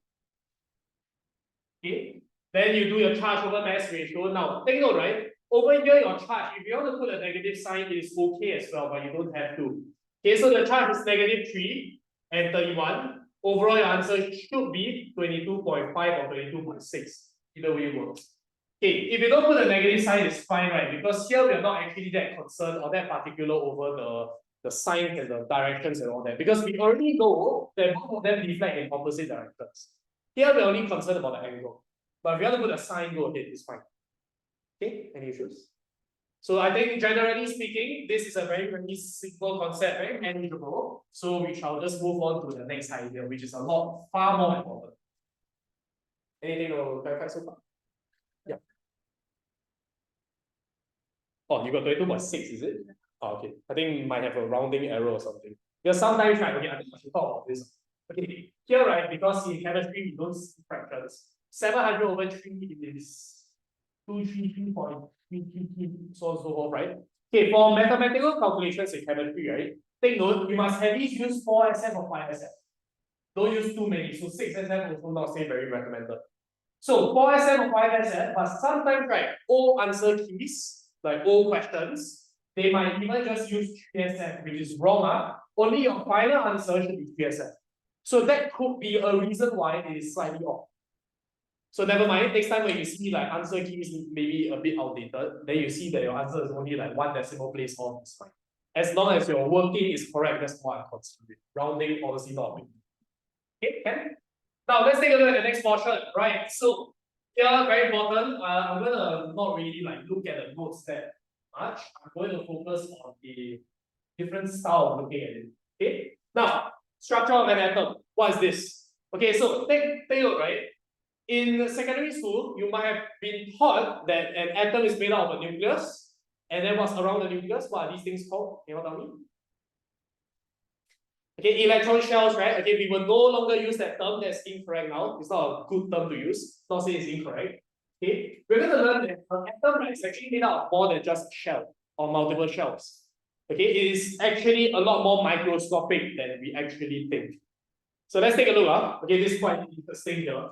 Okay, then you do your charge over mass ratio. Now, take note, right? Over here, your charge, if you want to put a negative sign, it is okay as well, but you don't have to. Okay, so the charge is -3 and 31. Overall, your answer should be 22.5 or 22.6. Either way works. Okay, if you don't put a negative sign, it's fine, right? Because here we are not actually that concerned or that particular over the signs and the directions and all that. Because we already know that both of them deflect in opposite directions. Here we're only concerned about the angle. But if you want to put a sign, go ahead, it's fine. Okay, any issues? So I think generally speaking, this is a very, very simple concept, very manageable. So we shall just move on to the next idea, which is far more important. Anything to clarify so far? Yeah. Oh, you got 22.6, is it? Oh, okay. I think might have a rounding error or something. Because sometimes, right, okay, I think I should talk about this. Okay, here, right, because in chemistry we don't see fractions. 700/3 is 233.333, so on and so forth, right? Okay, for mathematical calculations in chemistry, right? Take note, you must at least use 4 SF or 5 SF. Don't use too many. So 6 SF also not say very recommended. So 4 SF or 5 SF, but sometimes, right, old answer keys, like old questions, they might even just use 3 SF, which is wrong. Only your final answer should be 3 SF. So that could be a reason why it is slightly off. So never mind, next time when you see like answer keys maybe a bit outdated, then you see that your answer is only like 1 decimal place off, it's fine. As long as your working is correct, that's what I'm considering. Rounding, obviously not a big deal. Okay, can? Now let's take a look at the next portion, right? So here, very important. I'm gonna not really like look at the notes that much. I'm going to focus on the different style of looking at it. Okay. Now, structure of an atom. What is this? Okay, so take a look, right? In secondary school, you might have been taught that an atom is made out of a nucleus, and then what's around the nucleus? What are these things called? Can you tell me? Okay, electron shells, right? Okay, we will no longer use that term. That's incorrect now. It's not a good term to use. Not saying it's incorrect. Okay, we're going to learn that an atom, right, is actually made out of more than just a shell or multiple shells. Okay, it is actually a lot more microscopic than we actually think. So let's take a look. Okay, this is quite interesting here.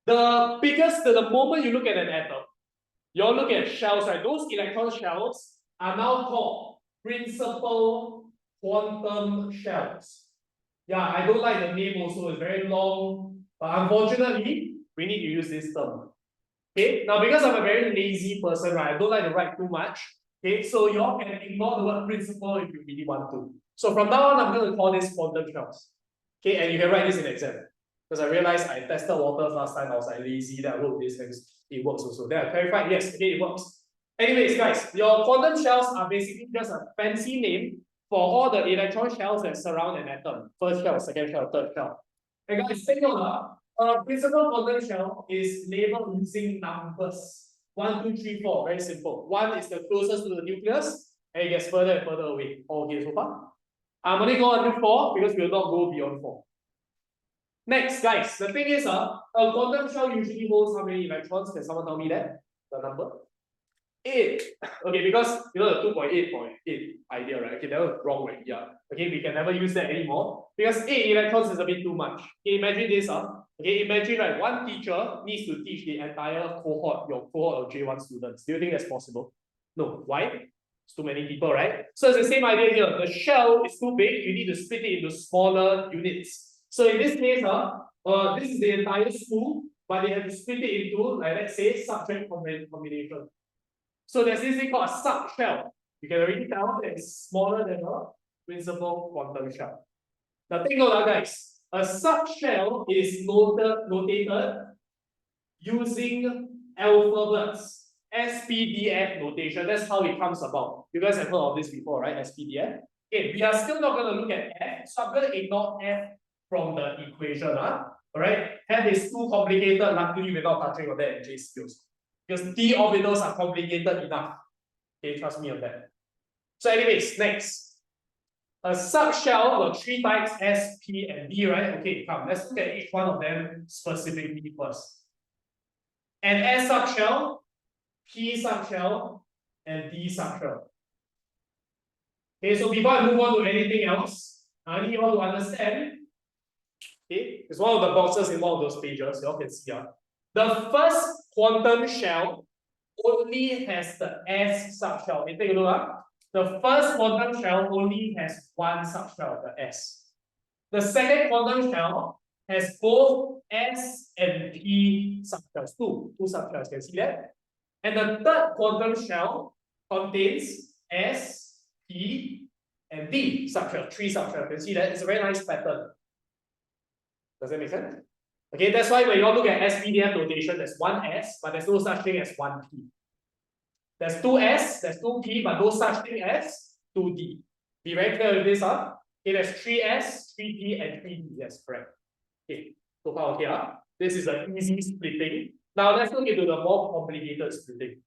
The moment you look at an atom, you're looking at shells, right? Those electron shells are now called principal quantum shells. Yeah, I don't like the name also, it's very long, but unfortunately, we need to use this term. Okay, now because I'm a very lazy person, right? I don't like to write too much. Okay, so you all can ignore the word principal if you really want to. So from now on, I'm going to call this quantum shells. Okay, and you can write this in exam. Because I realized I tested waters last time, I was like lazy, then I wrote this and it works also. Then I clarified, yes, okay, it works. Anyways, guys, your quantum shells are basically just a fancy name for all the electron shells that surround an atom. First shell, second shell, third shell. And guys, take note, a principal quantum shell is labeled using numbers. 1, 2, 3, 4. Very simple. 1 is the closest to the nucleus, and it gets further and further away. All okay so far? I'm only going until 4 because we will not go beyond 4. Next, guys, the thing is, a quantum shell usually holds how many electrons? Can someone tell me that? The number? 8. Okay, because you know the 2.8.8 idea, right? Okay, that was wrong, right? Yeah. Okay, we can never use that anymore because 8 electrons is a bit too much. Okay, imagine this, Okay, imagine right, one teacher needs to teach the entire cohort, your cohort of J1 students. Do you think that's possible? No. Why? It's too many people, right? So it's the same idea here. The shell is too big, you need to split it into smaller units. So in this case, this is the entire school, but they have to split it into, like, let's say, subject combination. So there's this thing called a subshell. You can already tell that it's smaller than a principal quantum shell. Now take note, guys. A subshell is notated using alphabets. SPDF notation. That's how it comes about. You guys have heard of this before, right? SPDF. Okay, we are still not going to look at F, so I'm going to ignore F from the equation. Alright? F is too complicated. Luckily, we're not touching on that in J skills. Because d orbitals are complicated enough. Okay, trust me on that. So anyways, next. A subshell got 3 types, S, P, and D, right? Okay, come, let's look at each one of them specifically first. An S subshell, P subshell, and D subshell. Okay, so before I move on to anything else, I need you all to understand. Okay, it's one of the boxes in one of those pages, you all can see. The first quantum shell only has the S subshell. Okay, take a look. The first quantum shell only has one subshell, the S. The second quantum shell has both S and P subshells, two subshells, can you see that? And the third quantum shell contains S, P, and D subshell, 3 subshells. Can you see that? It's a very nice pattern. Does that make sense? Okay, that's why when you all look at SPDF notation, there's one S, but there's no such thing as one P. There's 2 S, there's 2 P, but no such thing as 2 D. Be very clear with this, Okay, there's 3 S, 3 P, and 3 D. Yes, correct. Okay, so far okay, This is an easy splitting. Now let's look into the more complicated splitting.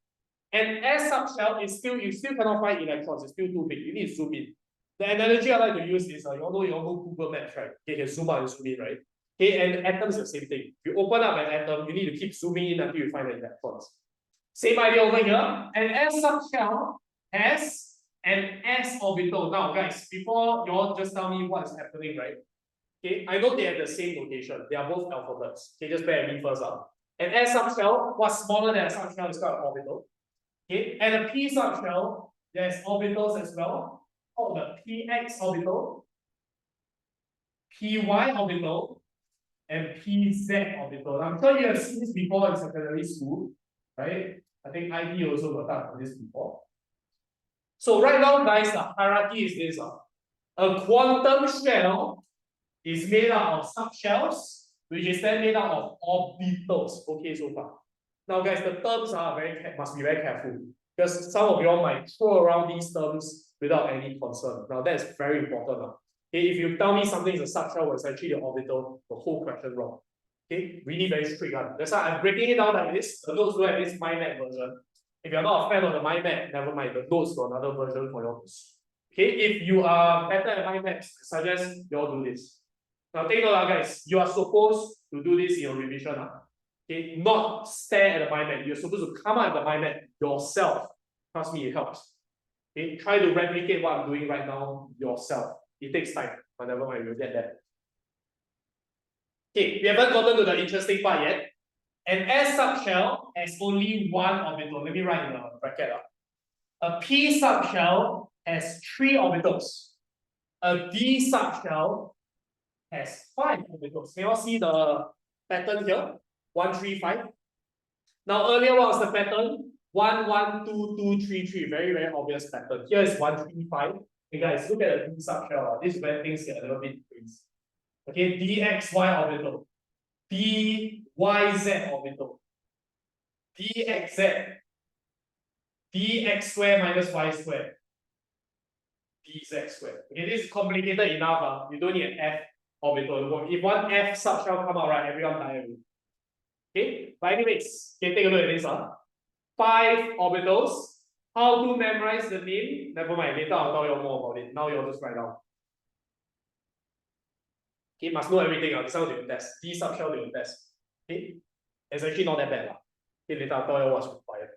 And S subshell is still, you still cannot find electrons, it's still too big. You need to zoom in. The analogy I like to use is, you all know you all go Google Maps, right? Okay, you can zoom out and zoom in, right? Okay, and atoms is the same thing. If you open up an atom, you need to keep zooming in until you find the electrons. Same idea over here. An S subshell has an S orbital. Now, guys, before you all just tell me what is happening, right? Okay, I know they have the same notation. They are both alphabets. Okay, just bear with me first. An S subshell, what's smaller than a subshell is called an orbital. Okay, and a P subshell, there's orbitals as well. Oh, the PX orbital, PY orbital, and PZ orbital. I'm sure you have seen this before in secondary school, right? I think IB also got touched on this before. So right now, guys, the hierarchy is this. A quantum shell is made up of subshells, which is then made up of orbitals. Okay, so far. Now, guys, the terms are must be very careful because some of you all might throw around these terms without any concern. Now, that's very important. Okay, if you tell me something is a subshell when it's actually the orbital, the whole question wrong. Okay, really very strict. That's why I'm breaking it down like this. The notes go at this mind map version. If you're not a fan of the mind map, never mind. The notes got another version for you. Okay, if you are better at mind maps, I suggest you all do this. Now take note, guys. You are supposed to do this in your revision. Okay, not stare at the mind map. You're supposed to come up with the mind map yourself. Trust me, it helps. Okay, try to replicate what I'm doing right now yourself. It takes time, but never mind, you'll get there. Okay, we haven't gotten to the interesting part yet. An S subshell has only one orbital. Let me write in a bracket. A P subshell has 3 orbitals. A D subshell has 5 orbitals. Can you all see the pattern here? 1, 3, 5. Now earlier, what was the pattern? 1, 1, 2, 2, 3, 3. Very, very obvious pattern. Here is 1, 3, 5. Okay, guys, look at the D subshell. This is where things get a little bit crazy. Okay, dxy orbital, dyz orbital, dxz, dx square minus y square, dz square. Okay, this is complicated enough. You don't need an F orbital. If one F subshell come out, right, everyone die. Okay, but anyways, okay, take a look at this. 5 orbitals. How to memorize the name? Never mind, later I'll tell you more about it. Now you'll just write down. Okay, must know everything. This one they will test. D subshell they will test. Okay, it's actually not that bad. Okay, later I'll tell you what's required.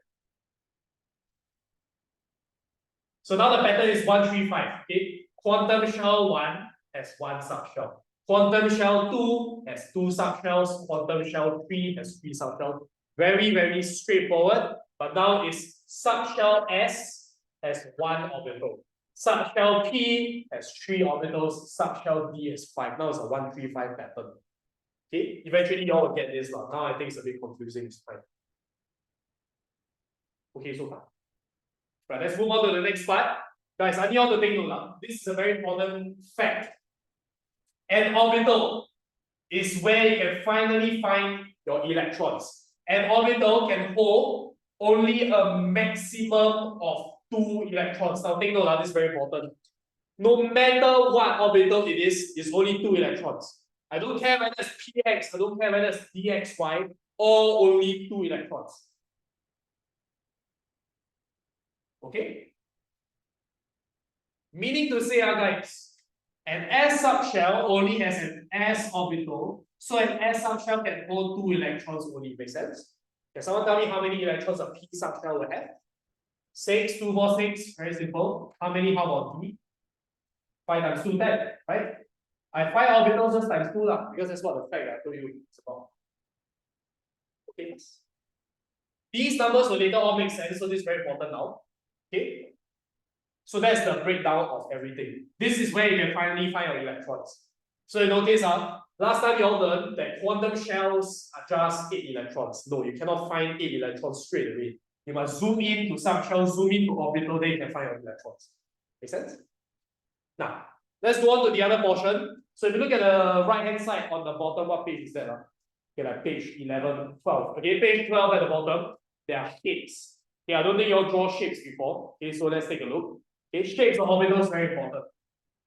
So now the pattern is 1, 3, 5. Okay, quantum shell 1 has 1 subshell. Quantum shell 2 has 2 subshells. Quantum shell 3 has 3 subshells. Very, very straightforward. But now it's subshell S has 1 orbital. Subshell P has 3 orbitals. Subshell D has 5. Now it's a 1, 3, 5 pattern. Okay, eventually you all will get this. Now I think it's a bit confusing. It's fine. Okay, so far. Right, let's move on to the next part. Guys, I need you all to take note. This is a very important fact. An orbital is where you can finally find your electrons. An orbital can hold only a maximum of 2 electrons. Now take note, this is very important. No matter what orbital it is, it's only 2 electrons. I don't care whether it's px, I don't care whether it's dxy, or only 2 electrons. Okay? Meaning to say, guys, an S subshell only has an S orbital, so an S subshell can hold 2 electrons only. Make sense? Can someone tell me how many electrons a P subshell will have? 6, 2, 4, 6. Very simple. How many? How about D? 5 times 2, 10, right? I have 5 orbitals just times 2 because that's what the fact I told you is about. Okay. These numbers will later all make sense, so this is very important now. Okay. So that's the breakdown of everything. This is where you can finally find your electrons. So you notice, last time you all learned that quantum shells are just 8 electrons. No, you cannot find 8 electrons straight away. You must zoom in to subshell, zoom in to orbital, then you can find your electrons. Make sense? Now, let's go on to the other portion. So if you look at the right-hand side on the bottom, what page is that? Okay, like page 11, 12. Okay, page 12 at the bottom, there are shapes. Okay, I don't think you all draw shapes before. Okay, so let's take a look. Okay, shapes of orbitals very important.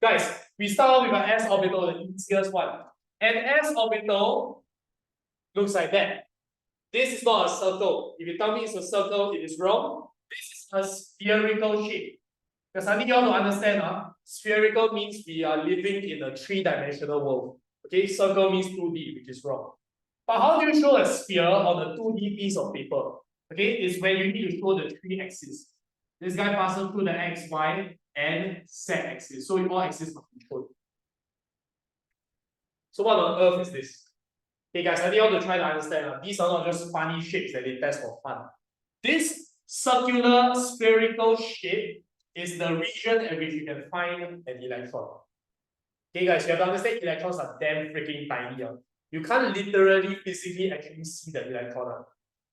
Guys, we start off with an S orbital, the easiest one. An S orbital looks like that. This is not a circle. If you tell me it's a circle, it is wrong. This is a spherical shape. Because I need you all to understand, spherical means we are living in a 3-dimensional world. Okay, circle means 2D, which is wrong. But how do you show a sphere on a 2D piece of paper? Okay, it's when you need to show the 3 axes. This guy passes through the X, Y, and Z axis. So all axes must be shown. So what on earth is this? Okay, guys, I need you all to try to understand. These are not just funny shapes that they test for fun. This circular spherical shape is the region at which you can find an electron. Okay, guys, you have to understand electrons are damn freaking tiny. You can't literally physically actually see the electron.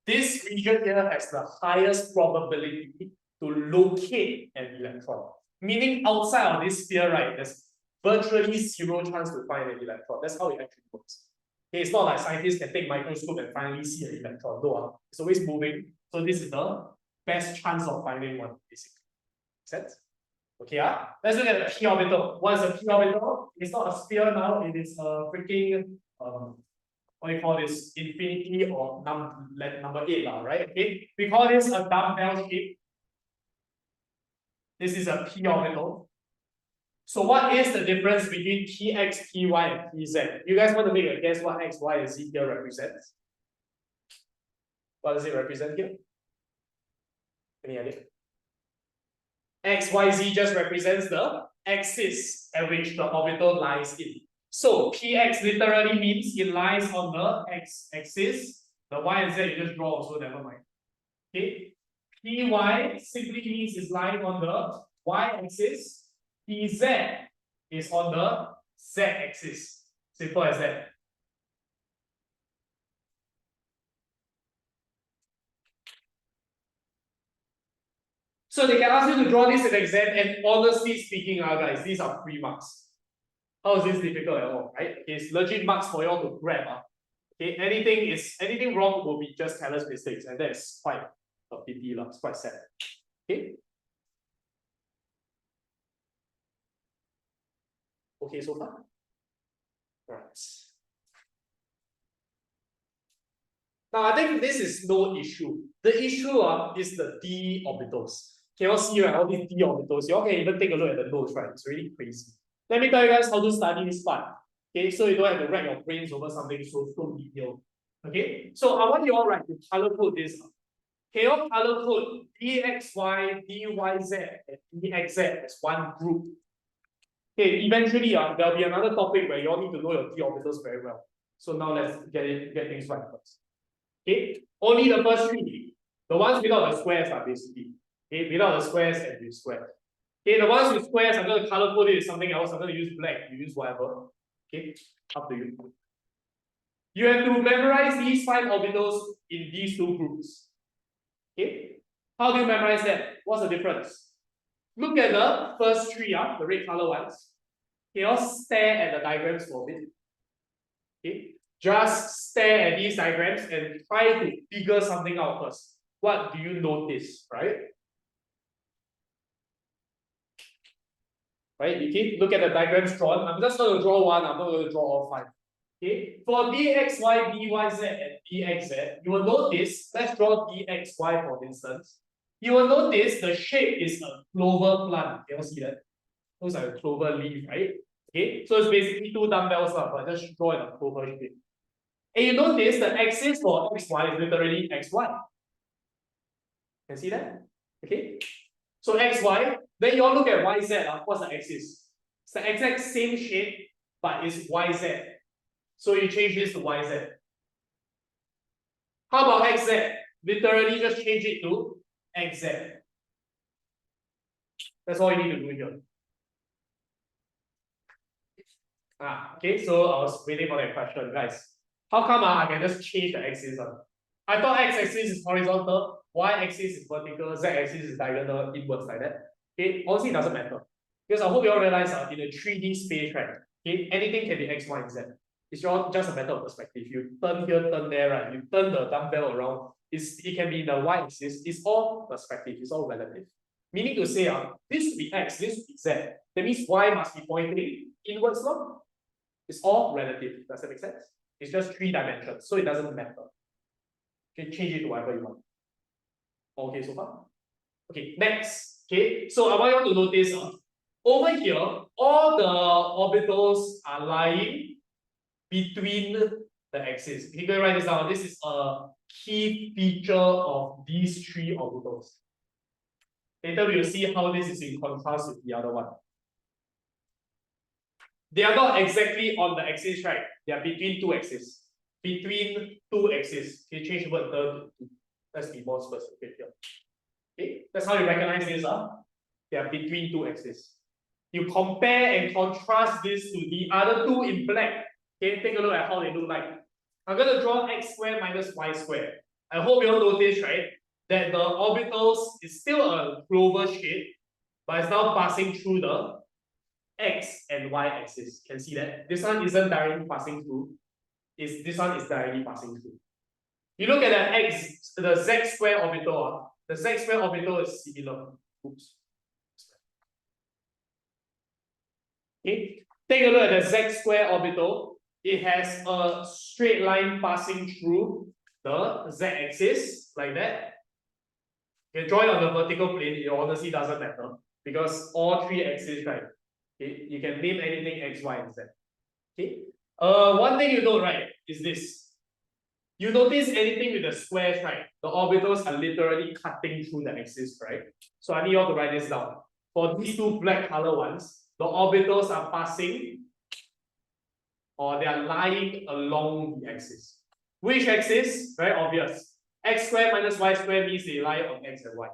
This region here has the highest probability to locate an electron. Meaning outside of this sphere, right, there's virtually zero chance to find an electron. That's how it actually works. Okay, it's not like scientists can take microscope and finally see an electron. No, it's always moving. So this is the best chance of finding one, basically. Make sense? Okay, let's look at the p orbital. What is a p orbital? It's not a sphere now, it is a freaking what do you call this? Infinity or number 8, right? Okay. We call this a dumbbell shape. This is a p orbital. So what is the difference between px, py, and pz? You guys want to make a guess what x, y, and z here represents? What does it represent here? Any idea? X, Y, Z just represents the axis at which the orbital lies in. So px literally means it lies on the x-axis. The y and z you just draw also, never mind. Okay. Py simply means it's lying on the y-axis. Pz is on the z-axis. Simple as that. So they can ask you to draw this in exam, and honestly speaking, guys, these are free marks. How is this difficult at all, right? Okay, it's legit marks for you all to grab. Okay, anything wrong will be just careless mistakes, and that's quite a pity, it's quite sad. Okay. Okay, so far? Right. Now I think this is no issue. The issue is the d orbitals. Can you all see, right, all these d orbitals? You all can even take a look at the notes, right? It's really crazy. Let me tell you guys how to study this part. Okay, so you don't have to rack your brains over something so detailed. Okay, so I want you all, right, to color code this. Can you all color code dxy, dyz, and dxz as one group? Okay, eventually there'll be another topic where you all need to know your d orbitals very well. So now let's get things right first. Okay, only the first three. The ones without the squares are basically. Okay, without the squares and with squares. Okay, the ones with squares, I'm going to color code it as something else. I'm going to use black, you use whatever. Okay, up to you. You have to memorize these 5 orbitals in these 2 groups. Okay, how do you memorize that? What's the difference? Look at the first 3, the red color ones. Okay, all stare at the diagrams for a bit. Okay, just stare at these diagrams and try to figure something out first. What do you notice, right? Right, okay, look at the diagrams drawn. I'm just going to draw one, I'm not going to draw all 5. Okay, for dxy, dyz, and dxz, you will notice, let's draw dxy for instance. You will notice the shape is a clover plant. Can you see that? Looks like a clover leaf, right? Okay, so it's basically 2 dumbbells, but just draw in a clover shape. And you notice the axis for xy is literally xy. Can you see that? Okay, so xy, then you all look at yz. What's the axis? It's the exact same shape, but it's yz. So you change this to yz. How about xz? Literally just change it to xz. That's all you need to do here. Okay, so I was waiting for that question, guys. How come I can just change the axis? I thought x-axis is horizontal, y-axis is vertical, z-axis is diagonal, inwards like that. Okay, honestly, it doesn't matter. Because I hope you all realize in a 3D space, right? Okay, anything can be x, y, and z. It's just a matter of perspective. You turn here, turn there, right? You turn the dumbbell around. It can be in the y-axis. It's all perspective. It's all relative. Meaning to say, this should be x, this should be z. That means y must be pointing inwards, no? It's all relative. Does that make sense? It's just 3 dimensions, so it doesn't matter. You can change it to whatever you want. Okay, so far? Okay, next. Okay, so I want you to notice over here, all the orbitals are lying between the axes. You can write this down. This is a key feature of these 3 orbitals. Later we will see how this is in contrast with the other one. They are not exactly on the axis, right? They are between 2 axes. Between 2 axes. Okay, change the word to 2. Let's be more specific here. Okay, that's how you recognize this. They are between 2 axes. You compare and contrast this to the other 2 in black. Okay, take a look at how they look like. I'm going to draw x squared minus y squared. I hope you all notice, right? that the orbitals is still a clover shape, but it's now passing through the x and y axis. Can see that? This one isn't directly passing through. This one is directly passing through. You look at the z square orbital, the z square orbital is similar. Oops. Okay, take a look at the z square orbital. It has a straight line passing through the z-axis like that. You can draw it on the vertical plane. It honestly doesn't matter because all three axes, right? Okay, you can name anything x, y, and z. Okay. One thing you know, right, is this. You notice anything with the squares, right? The orbitals are literally cutting through the axis, right? So I need you all to write this down. For these two black color ones, the orbitals are passing or they are lying along the axis. Which axis? Very obvious. X squared minus y squared means they lie on x and y.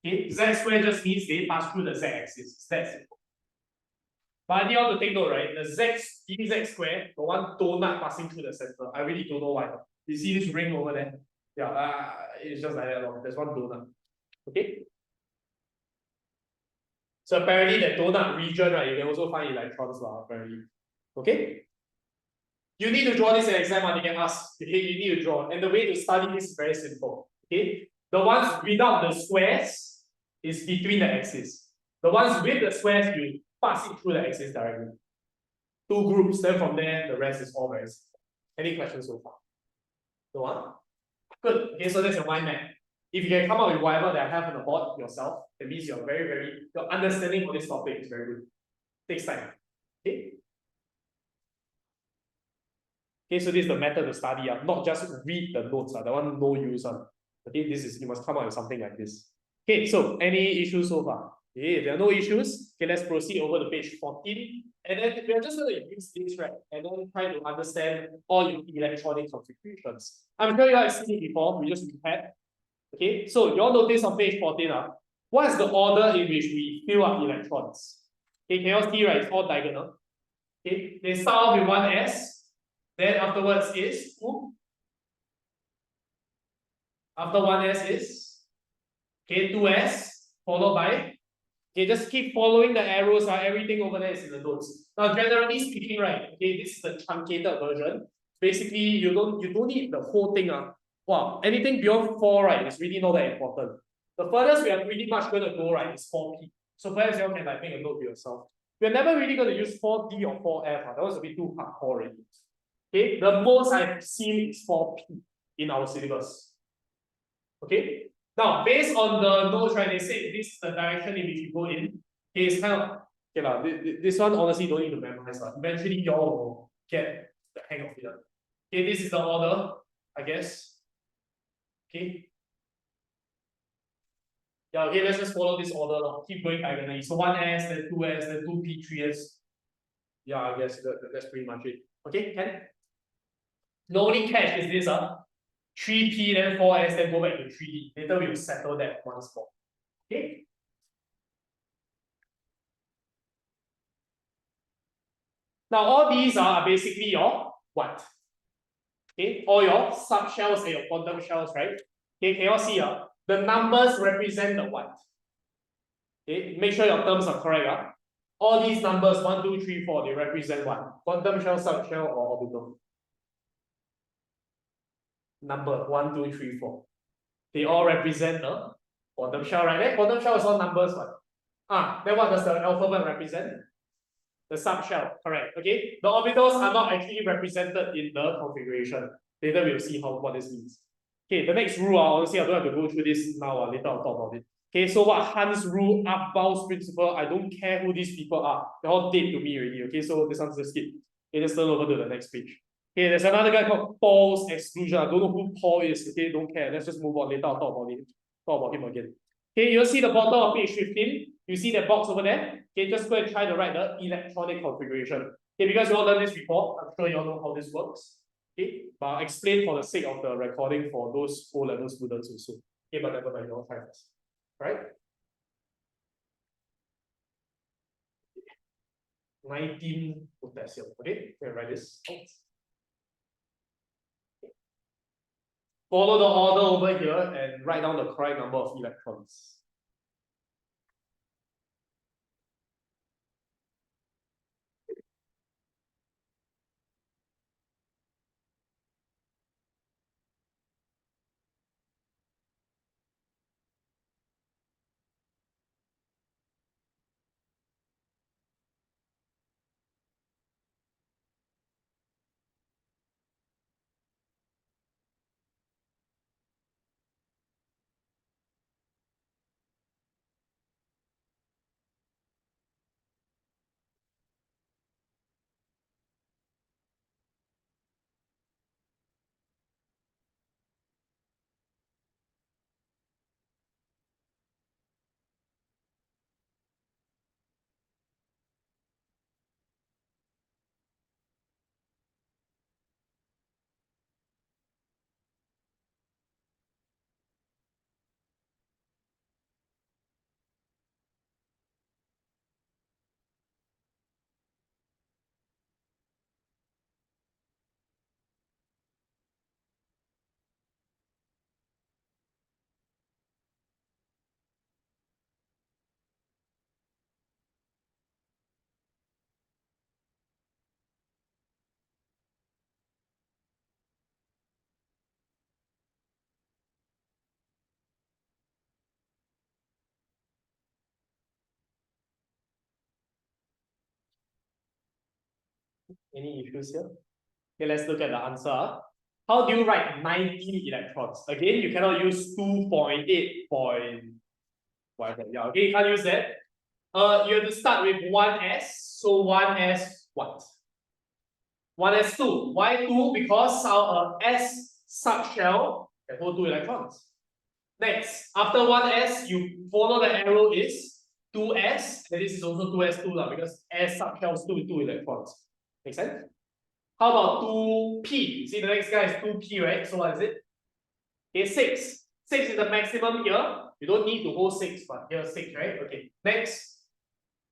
Okay, z squared just means they pass through the z-axis. It's that simple. But I need you all to take note, right? The dz squared, the one donut passing through the center. I really don't know why. You see this ring over there? Yeah, it's just like that. There's one donut. Okay. So apparently that donut region, right, you can also find electrons, apparently. Okay. You need to draw this in exam, they can ask. Okay, you need to draw. And the way to study this is very simple. Okay. The ones without the squares is between the axes. The ones with the squares, you pass it through the axis directly. Two groups, then from there, the rest is all very simple. Any questions so far? No one? Good. Okay, so that's your mind map. If you can come up with whatever that I have on the board yourself, that means you're your understanding of this topic is very good. Takes time. Okay. Okay, so this is the method to study, not just read the notes, that one no use. Okay, you must come up with something like this. Okay, so any issues so far? Okay, if there are no issues, okay, let's proceed over to page 14. And then we're just going to use this, right? And then try to understand all your electronic configurations. I'm sure you have seen it before, we just recap. Okay, so you all notice on page 14, what is the order in which we fill up electrons? Okay, can you all see, right? It's all diagonal. Okay, they start off with one S. Then afterwards is 2. After 1s is okay, 2s, followed by okay, just keep following the arrows, everything over there is in the notes. Now, generally speaking, right, okay, this is the truncated version. Basically, you don't need the whole thing. Wow, anything beyond 4, right, is really not that important. The furthest we are pretty much going to go, right, is 4p. So perhaps you can make a note to yourself. We're never really going to use 4d or 4f. That was a bit too hardcore already. Okay, the most I've seen is 4p in our syllabus. Okay, now based on the notes, right, they say this is the direction in which you go in. Okay, it's kind of okay, this one honestly don't need to memorize. Eventually, y'all will get the hang of it. Okay, this is the order, I guess. Okay. Yeah, okay, let's just follow this order. Keep going diagonally. So 1s, then 2s, then 2p, 3s. Yeah, I guess that's pretty much it. Okay, can? The only catch is this, 3p, then 4s, then go back to 3d. Later we will settle that once more. Okay? Now all these are basically your what? Okay, all your subshells and your quantum shells, right? Okay, can you all see the numbers represent the what? Okay, make sure your terms are correct. All these numbers 1, 2, 3, 4, they represent what? Quantum shell, subshell, or orbital? Number 1, 2, 3, 4. They all represent the quantum shell, right? Then quantum shell is all numbers, what? Then what does the alphabet represent? The subshell, correct. Okay. The orbitals are not actually represented in the configuration. Later we'll see what this means. Okay, the next rule, honestly, I don't have to go through this now. Later I'll talk about it. Okay, so what Hans rule, up-bounds principle, I don't care who these people are. They're all dead to me already. Okay, so this one's just skip. Okay, let's turn over to the next page. Okay, there's another guy called Paul's exclusion. I don't know who Paul is. Okay, don't care. Let's just move on. Later I'll talk about it. Talk about him again. Okay, you'll see the bottom of page 15. You see that box over there? Okay, just go and try to write the electronic configuration. Okay, because you all done this before, I'm sure you all know how this works. Okay, but I'll explain for the sake of the recording for those O-level students also. Okay, but never mind, you all try first. Right? 19 potassium. Okay, can I write this? Follow the order over here and write down the correct number of electrons. Any issues here? Okay, let's look at the answer. How do you write 90 electrons? Again, you cannot use 2.8 point whatever. Yeah, okay, you can't use that. You have to start with 1s. So 1s what? 1s2. Why 2? Because our S subshell can hold 2 electrons. Next, after 1s, you follow the arrow is 2s, and this is also 2s2 lah, because S subshell is 2 electrons. Make sense? How about 2p? See, the next guy is 2p, right? So what is it? Okay, 6. 6 is the maximum here. You don't need to hold 6, but here 6, right? Okay. Next.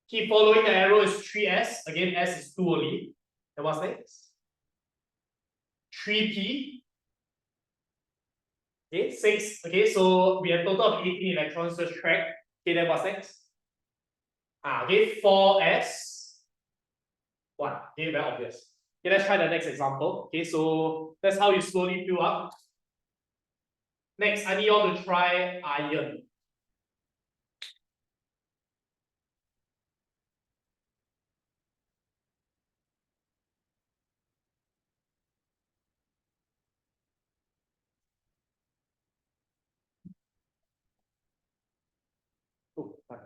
Keep following the arrow is 3s. Again, S is 2 only. And what's next? 3p. Okay, 6. Okay, so we have total of 18 electrons to track. Okay, then what's next? Okay, 4s. 1. Okay, very obvious. Okay, let's try the next example. Okay, so that's how you slowly fill up. Next, I need you all to try iron. Oh, fine.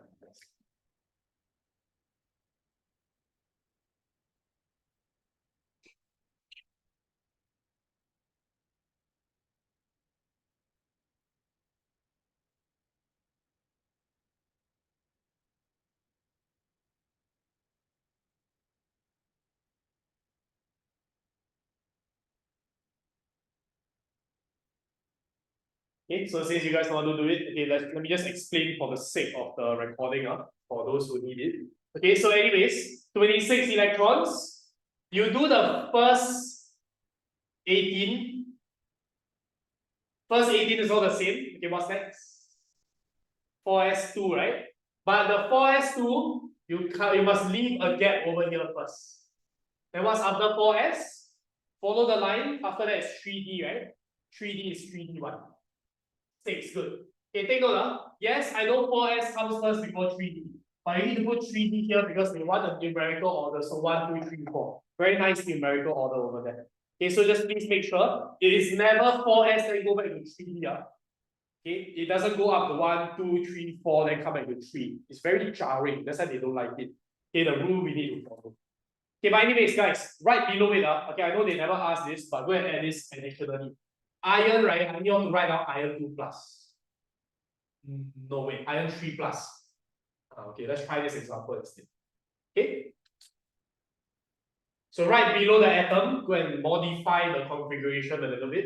Okay, so since you guys want to do it, okay, let me just explain for the sake of the recording, for those who need it. Okay, so anyways, 26 electrons. You do the first 18. First 18 is all the same. Okay, what's next? 4s2, right? But the 4s2, you must leave a gap over here first. Then what's after 4s? Follow the line. After that is 3d, right? 3d is 3d1. 6, good. Okay, take note. Yes, I know 4s comes first before 3d. But you need to put 3d here because we want a numerical order. So 1, 2, 3, 4. Very nice numerical order over there. Okay, so just please make sure it is never 4s then go back to 3d. Okay, it doesn't go up to 1, 2, 3, 4, then come back to 3. It's very jarring. That's why they don't like it. Okay, the rule we need to follow. Okay, but anyways, guys, right below it, okay, I know they never asked this, but go and add this additionally. Iron, right? I need you to write down iron 2 plus. No way, iron 3 plus. Okay, let's try this example instead. Okay. So right below the atom, go and modify the configuration a little bit.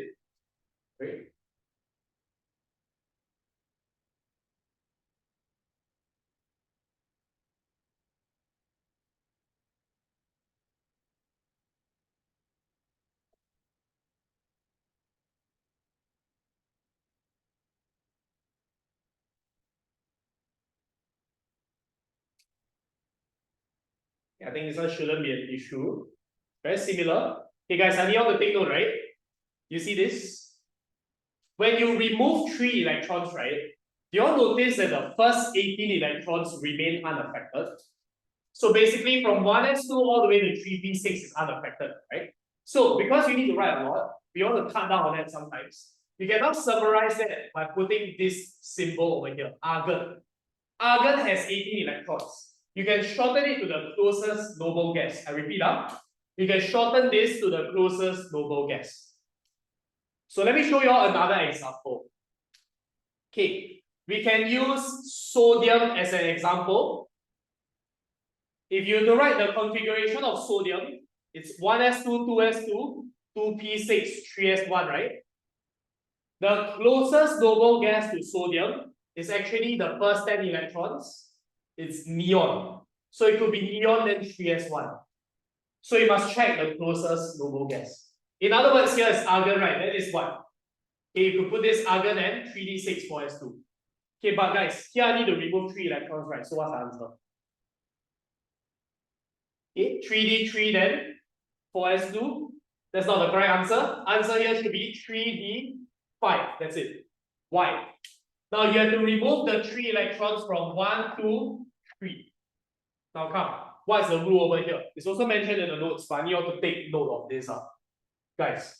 Great. I think this one shouldn't be an issue. Very similar. Okay, guys, I need you all to take note, right? You see this? When you remove 3 electrons, right? Do you all notice that the first 18 electrons remain unaffected? So basically, from 1s2 all the way to 3p6 is unaffected, right? So because you need to write a lot, we want to cut down on that sometimes. You can now summarize that by putting this symbol over here, argon. Argon has 18 electrons. You can shorten it to the closest noble gas. I repeat, you can shorten this to the closest noble gas. So let me show you all another example. Okay, we can use sodium as an example. If you were to write the configuration of sodium, it's 1s2, 2s2, 2p6, 3s1, right? The closest noble gas to sodium is actually the first 10 electrons. It's neon. So it could be neon then 3s1. So you must check the closest noble gas. In other words, here is argon, right? That is what? Okay, you could put this argon and 3d6 4s2. Okay, but guys, here I need to remove 3 electrons, right? So what's the answer? Okay, 3d3 then 4s2. That's not the correct answer. Answer here should be 3d5. That's it. Why? Now you have to remove the 3 electrons from 1, 2, 3. Now come. What's the rule over here? It's also mentioned in the notes, but I need you all to take note of this. Guys,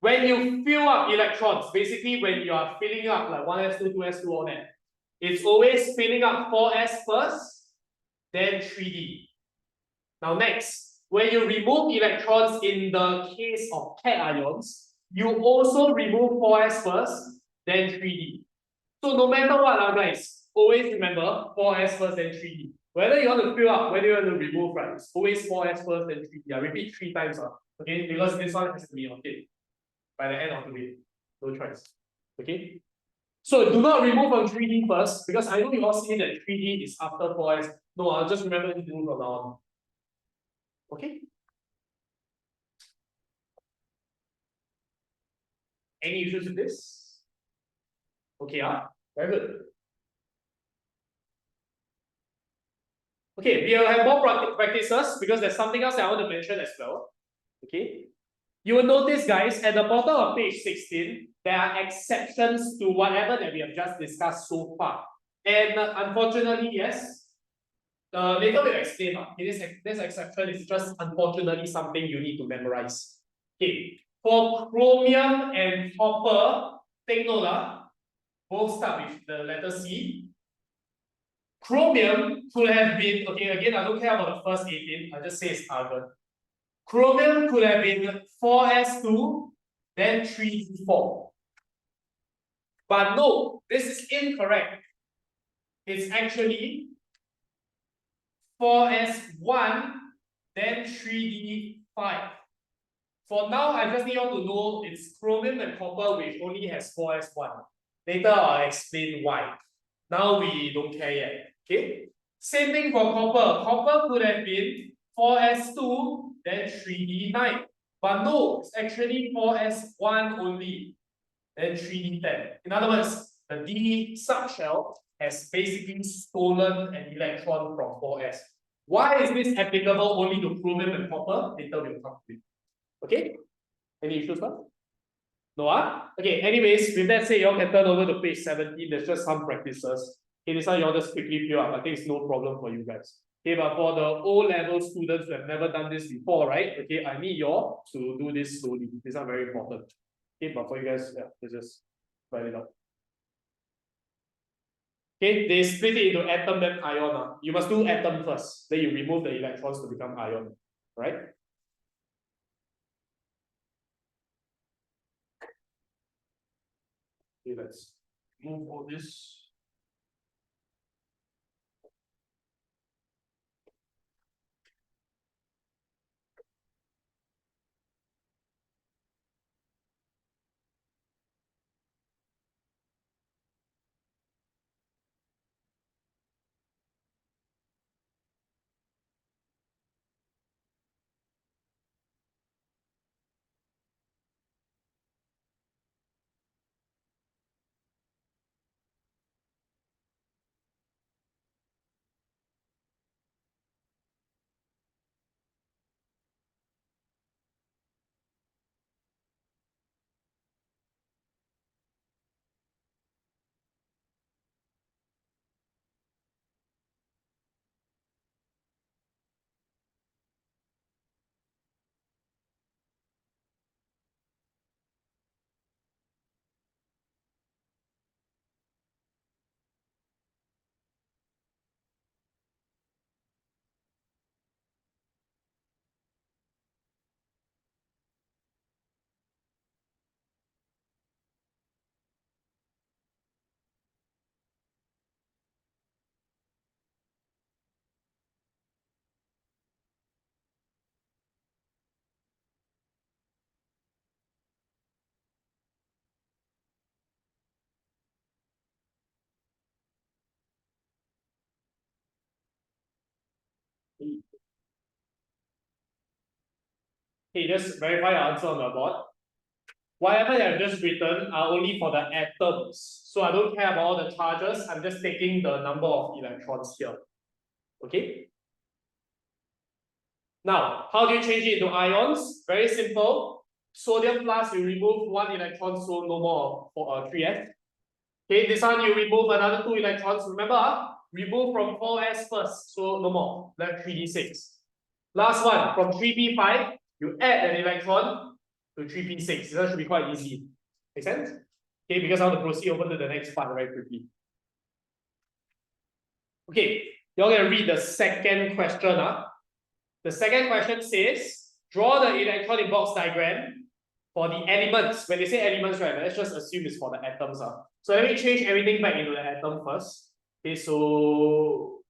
when you fill up electrons, basically when you are filling up like 1s2, 2s2, all that, it's always filling up 4s first, then 3d. Now next, when you remove electrons in the case of cations, you also remove 4s first, then 3d. So no matter what, guys, always remember 4s first, then 3d. Whether you want to fill up, whether you want to remove, right, it's always 4s first, then 3d. I repeat 3 times, okay, because this one has to be okay by the end of the day. No choice. Okay? So do not remove from 3d first, because I know you all see that 3d is after 4s. No, I'll just remember to do from now on. Okay? Any issues with this? Okay, very good. Okay, we'll have more practices because there's something else that I want to mention as well. Okay, you will notice, guys, at the bottom of page 16, there are exceptions to whatever that we have just discussed so far. And unfortunately, yes, later we'll explain. This exception is just unfortunately something you need to memorize. Okay, for chromium and copper, take note, both start with the letter C. Chromium could have been, okay, again, I don't care about the first 18, I just say it's argon. Chromium could have been 4s2, then 3d4. But no, this is incorrect. It's actually 4s1, then 3d5. For now, I just need you all to know it's chromium and copper which only has 4s1. Later, I'll explain why. Now we don't care yet. Okay? Same thing for copper. Copper could have been 4s2, then 3d9. But no, it's actually 4s1 only, then 3d10. In other words, the d subshell has basically stolen an electron from 4s. Why is this applicable only to chromium and copper? Later we'll come to it. Okay? Any issues, sir? No, Okay, anyways, with that said, you all can turn over to page 17. There's just some practices. Okay, this one you all just quickly fill up. I think it's no problem for you guys. Okay, but for the O-level students who have never done this before, right? Okay, I need you all to do this slowly. These are very important. Okay, but for you guys, yeah, let's just write it out. Okay, they split it into atom then ion. You must do atom first. Then you remove the electrons to become ion. Right? Okay, let's move all this. Okay, just verify your answer on the board. Whatever I've just written are only for the atoms. So I don't care about all the charges. I'm just taking the number of electrons here. Okay? Now, how do you change it into ions? Very simple. Sodium plus, you remove 1 electron, so no more for 3s. Okay, this one you remove another 2 electrons. Remember, remove from 4s first, so no more. Left 3d6. Last one, from 3p5, you add an electron to 3p6. That should be quite easy. Make sense? Okay, because I want to proceed over to the next part very quickly. Okay, you're going to read the second question. The second question says, draw the electronic box diagram for the elements. When they say elements, right, let's just assume it's for the atoms. So let me change everything back into the atom first. Okay, so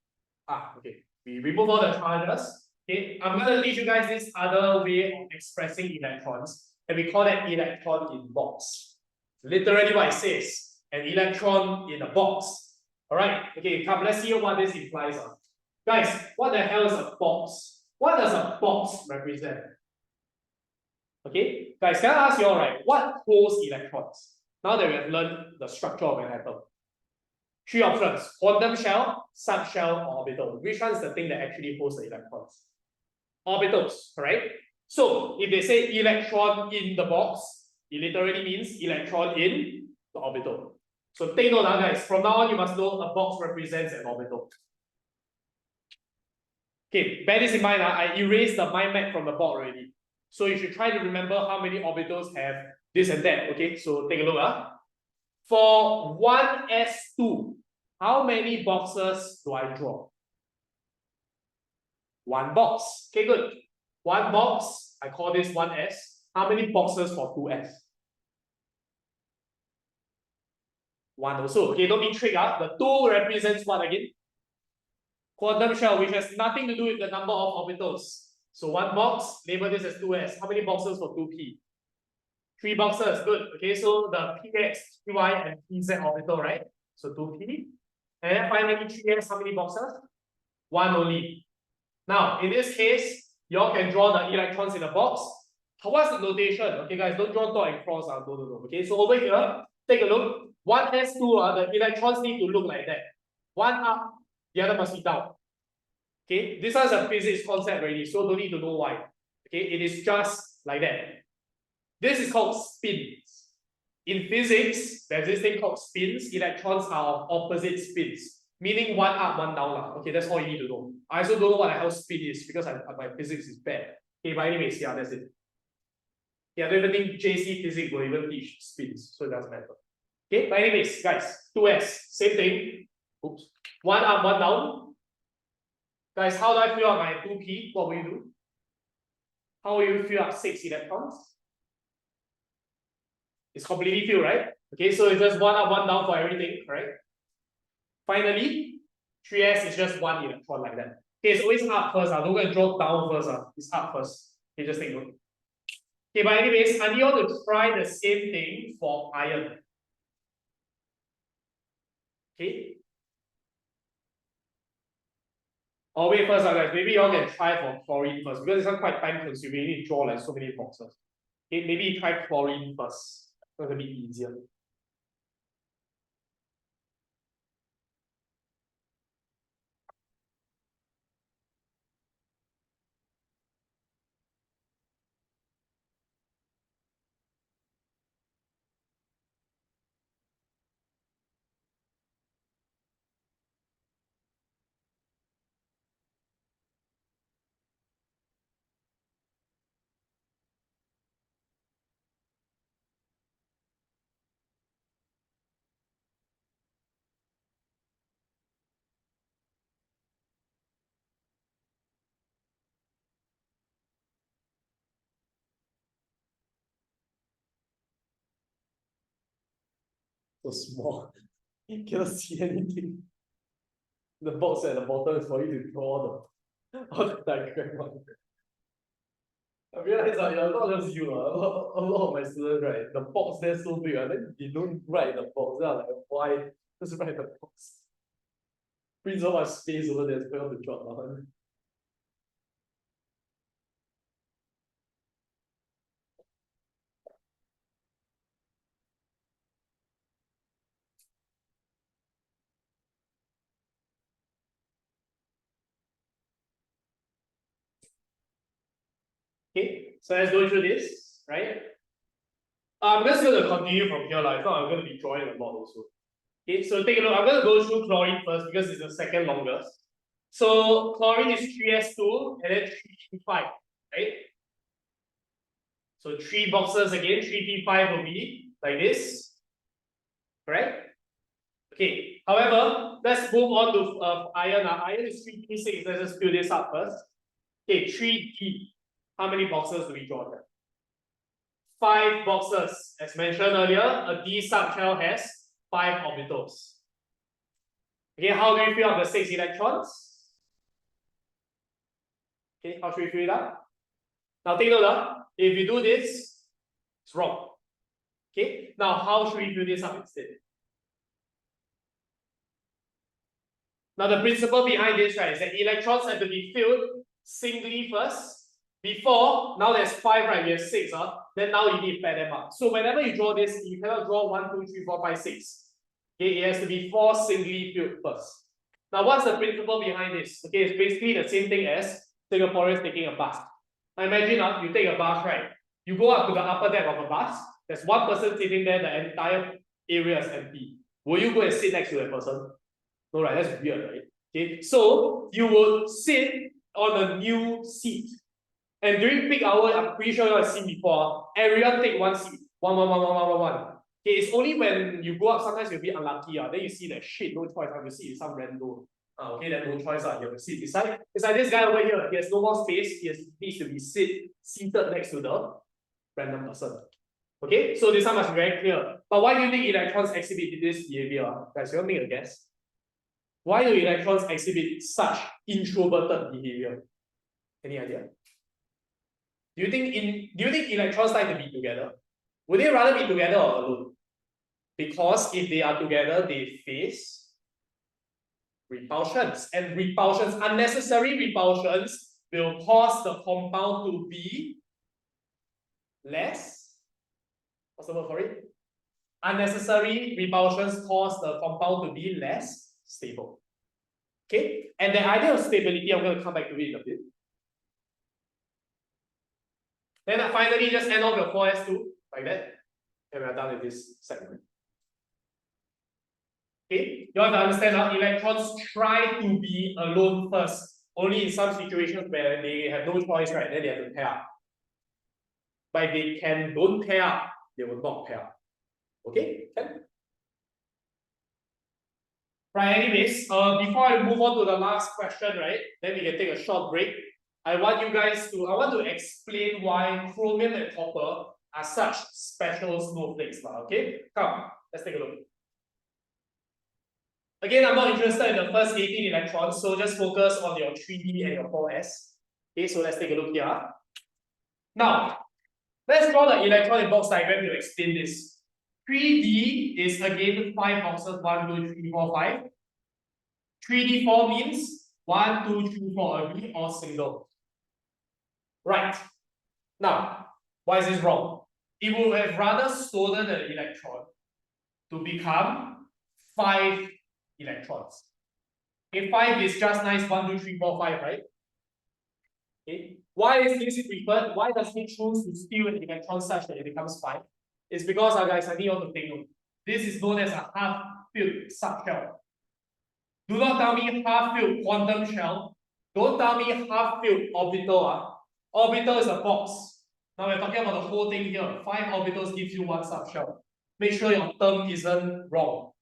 okay, we remove all the charges. Okay, I'm going to teach you guys this other way of expressing electrons, and we call that electron in box. Literally what it says, an electron in a box. All right, okay, come, let's see what this implies. Guys, what the hell is a box? What does a box represent? Okay, guys, can I ask you all right, what holds electrons? Now that we have learned the structure of an atom. 3 options: quantum shell, subshell, or orbital. Which one is the thing that actually holds the electrons? Orbitals, correct? So if they say electron in the box, it literally means electron in the orbital. So take note now, guys. From now on, you must know a box represents an orbital. Okay, bear this in mind. I erased the mind map from the board already. So you should try to remember how many orbitals have this and that. Okay, so take a look. For 1s2, how many boxes do I draw? 1 box. Okay, good. 1 box, I call this 1s. How many boxes for 2s? 1 also. Okay, don't be tricked. The 2 represents what again? Quantum shell, which has nothing to do with the number of orbitals. So 1 box, label this as 2s. How many boxes for 2p? 3 boxes, good. Okay, so the px, py, and pz orbital, right? So 2p. And then finally 3s, how many boxes? 1 only. Now, in this case, you all can draw the electrons in a box. What's the notation? Okay, guys, don't draw dot and cross. No. Okay, so over here, take a look. 1s2, the electrons need to look like that. 1 up, the other must be down. Okay, this one's a physics concept already, so don't need to know why. Okay, it is just like that. This is called spins. In physics, there's this thing called spins. Electrons are of opposite spins, meaning 1 up, 1 down. Okay, that's all you need to know. I also don't know what the hell spin is because my physics is bad. Okay, but anyways, yeah, that's it. Yeah, I don't even think JC physics will even teach spins, so it doesn't matter. Okay, but anyways, guys, 2s, same thing. Oops. 1 up, 1 down. Guys, how do I fill up my 2p? What will you do? How will you fill up 6 electrons? It's completely filled, right? Okay, so it's just 1 up, 1 down for everything, right? Finally, 3s is just 1 electron like that. Okay, it's always up first. Don't go and draw down first. It's up first. Okay, just take note. Okay, but anyways, I need you all to try the same thing for iron. Okay. Or wait first, guys. Maybe you all can try for chlorine first because it's quite time consuming. You need to draw like so many boxes. Okay, maybe try chlorine first. It's gonna be easier. So small. You cannot see anything. The box at the bottom is for you to draw all the diagram on. I realize that not just you, a lot of my students, right? The box there so big, then they don't write the box. They're like, why? Just write the box. Brings so much space over there, it's going to drop. So let's go through this, right? I'm just going to continue from here, like, if not I'm going to be drawing a lot also. Okay, so take a look. I'm going to go through chlorine first because it's the second longest. So chlorine is 3s2 and then 3p5, right? So 3 boxes again, 3p5 will be like this, correct? Okay, however, let's move on to iron. Iron is 3p6. Let's just fill this up first. Okay, 3d. How many boxes do we draw here? 5 boxes. As mentioned earlier, a d subshell has 5 orbitals. Okay, how do we fill up the 6 electrons? Okay, how should we fill it up? Now take note, if you do this, it's wrong. Okay, now how should we fill this up instead? Now the principle behind this, right, is that electrons have to be filled singly first. Before, now there's 5, right? We have 6, then now you need to pair them up. So whenever you draw this, you cannot draw 1, 2, 3, 4, 5, 6. Okay, it has to be 4 singly filled first. Now, what's the principle behind this? Okay, it's basically the same thing as Singaporeans taking a bus. Now imagine you take a bus, right? You go up to the upper deck of a bus, there's one person sitting there, the entire area is empty. Will you go and sit next to that person? No, right? That's weird, right? Okay, so you will sit on a new seat. And during peak hour, I'm pretty sure you have seen before, everyone take one seat. One. Okay, it's only when you go up, sometimes you'll be unlucky. Then you see that shit, no choice, I have to sit in some random. Okay, then no choice, you have to sit beside. It's like this guy over here, he has no more space, needs to be seated next to the random person. Okay, so this one must be very clear. But why do you think electrons exhibit this behavior? Guys, you want to make a guess? Why do electrons exhibit such introverted behavior? Any idea? Do you think electrons like to be together? Would they rather be together or alone? Because if they are together, they face repulsions. And repulsions, unnecessary repulsions, will cause the compound to be less. What's the word for it? Unnecessary repulsions cause the compound to be less stable. Okay? And the idea of stability, I'm going to come back to it in a bit. Then finally, just end off your 4s2 like that, and we're done with this segment. Okay, you have to understand how electrons try to be alone first. Only in some situations where they have no choice, right? Then they have to pair up. But if they don't pair up, they will not pair up. Okay? Right, anyways, before I move on to the last question, right? Then we can take a short break. I want to explain why chromium and copper are such special snowflakes. Okay, come, let's take a look. Again, I'm not interested in the first 18 electrons, so just focus on your 3d and your 4s. Okay, so let's take a look here. Now, let's draw the electron in box diagram to explain this. 3d is again 5 boxes, 1, 2, 3, 4, 5. 3d4 means 1, 2, 3, 4, agree, or single. Right. Now, why is this wrong? It would have rather stolen the electron to become 5 electrons. Okay, 5 is just nice 1, 2, 3, 4, 5, right? Okay. Why is this preferred? Why does he choose to steal an electron such that it becomes 5? It's because, guys, I need you all to take note. This is known as a half-filled subshell. Do not tell me half-filled quantum shell. Don't tell me half-filled orbital. Orbital is a box. Now we're talking about the whole thing here. 5 orbitals gives you 1 subshell. Make sure your term isn't wrong.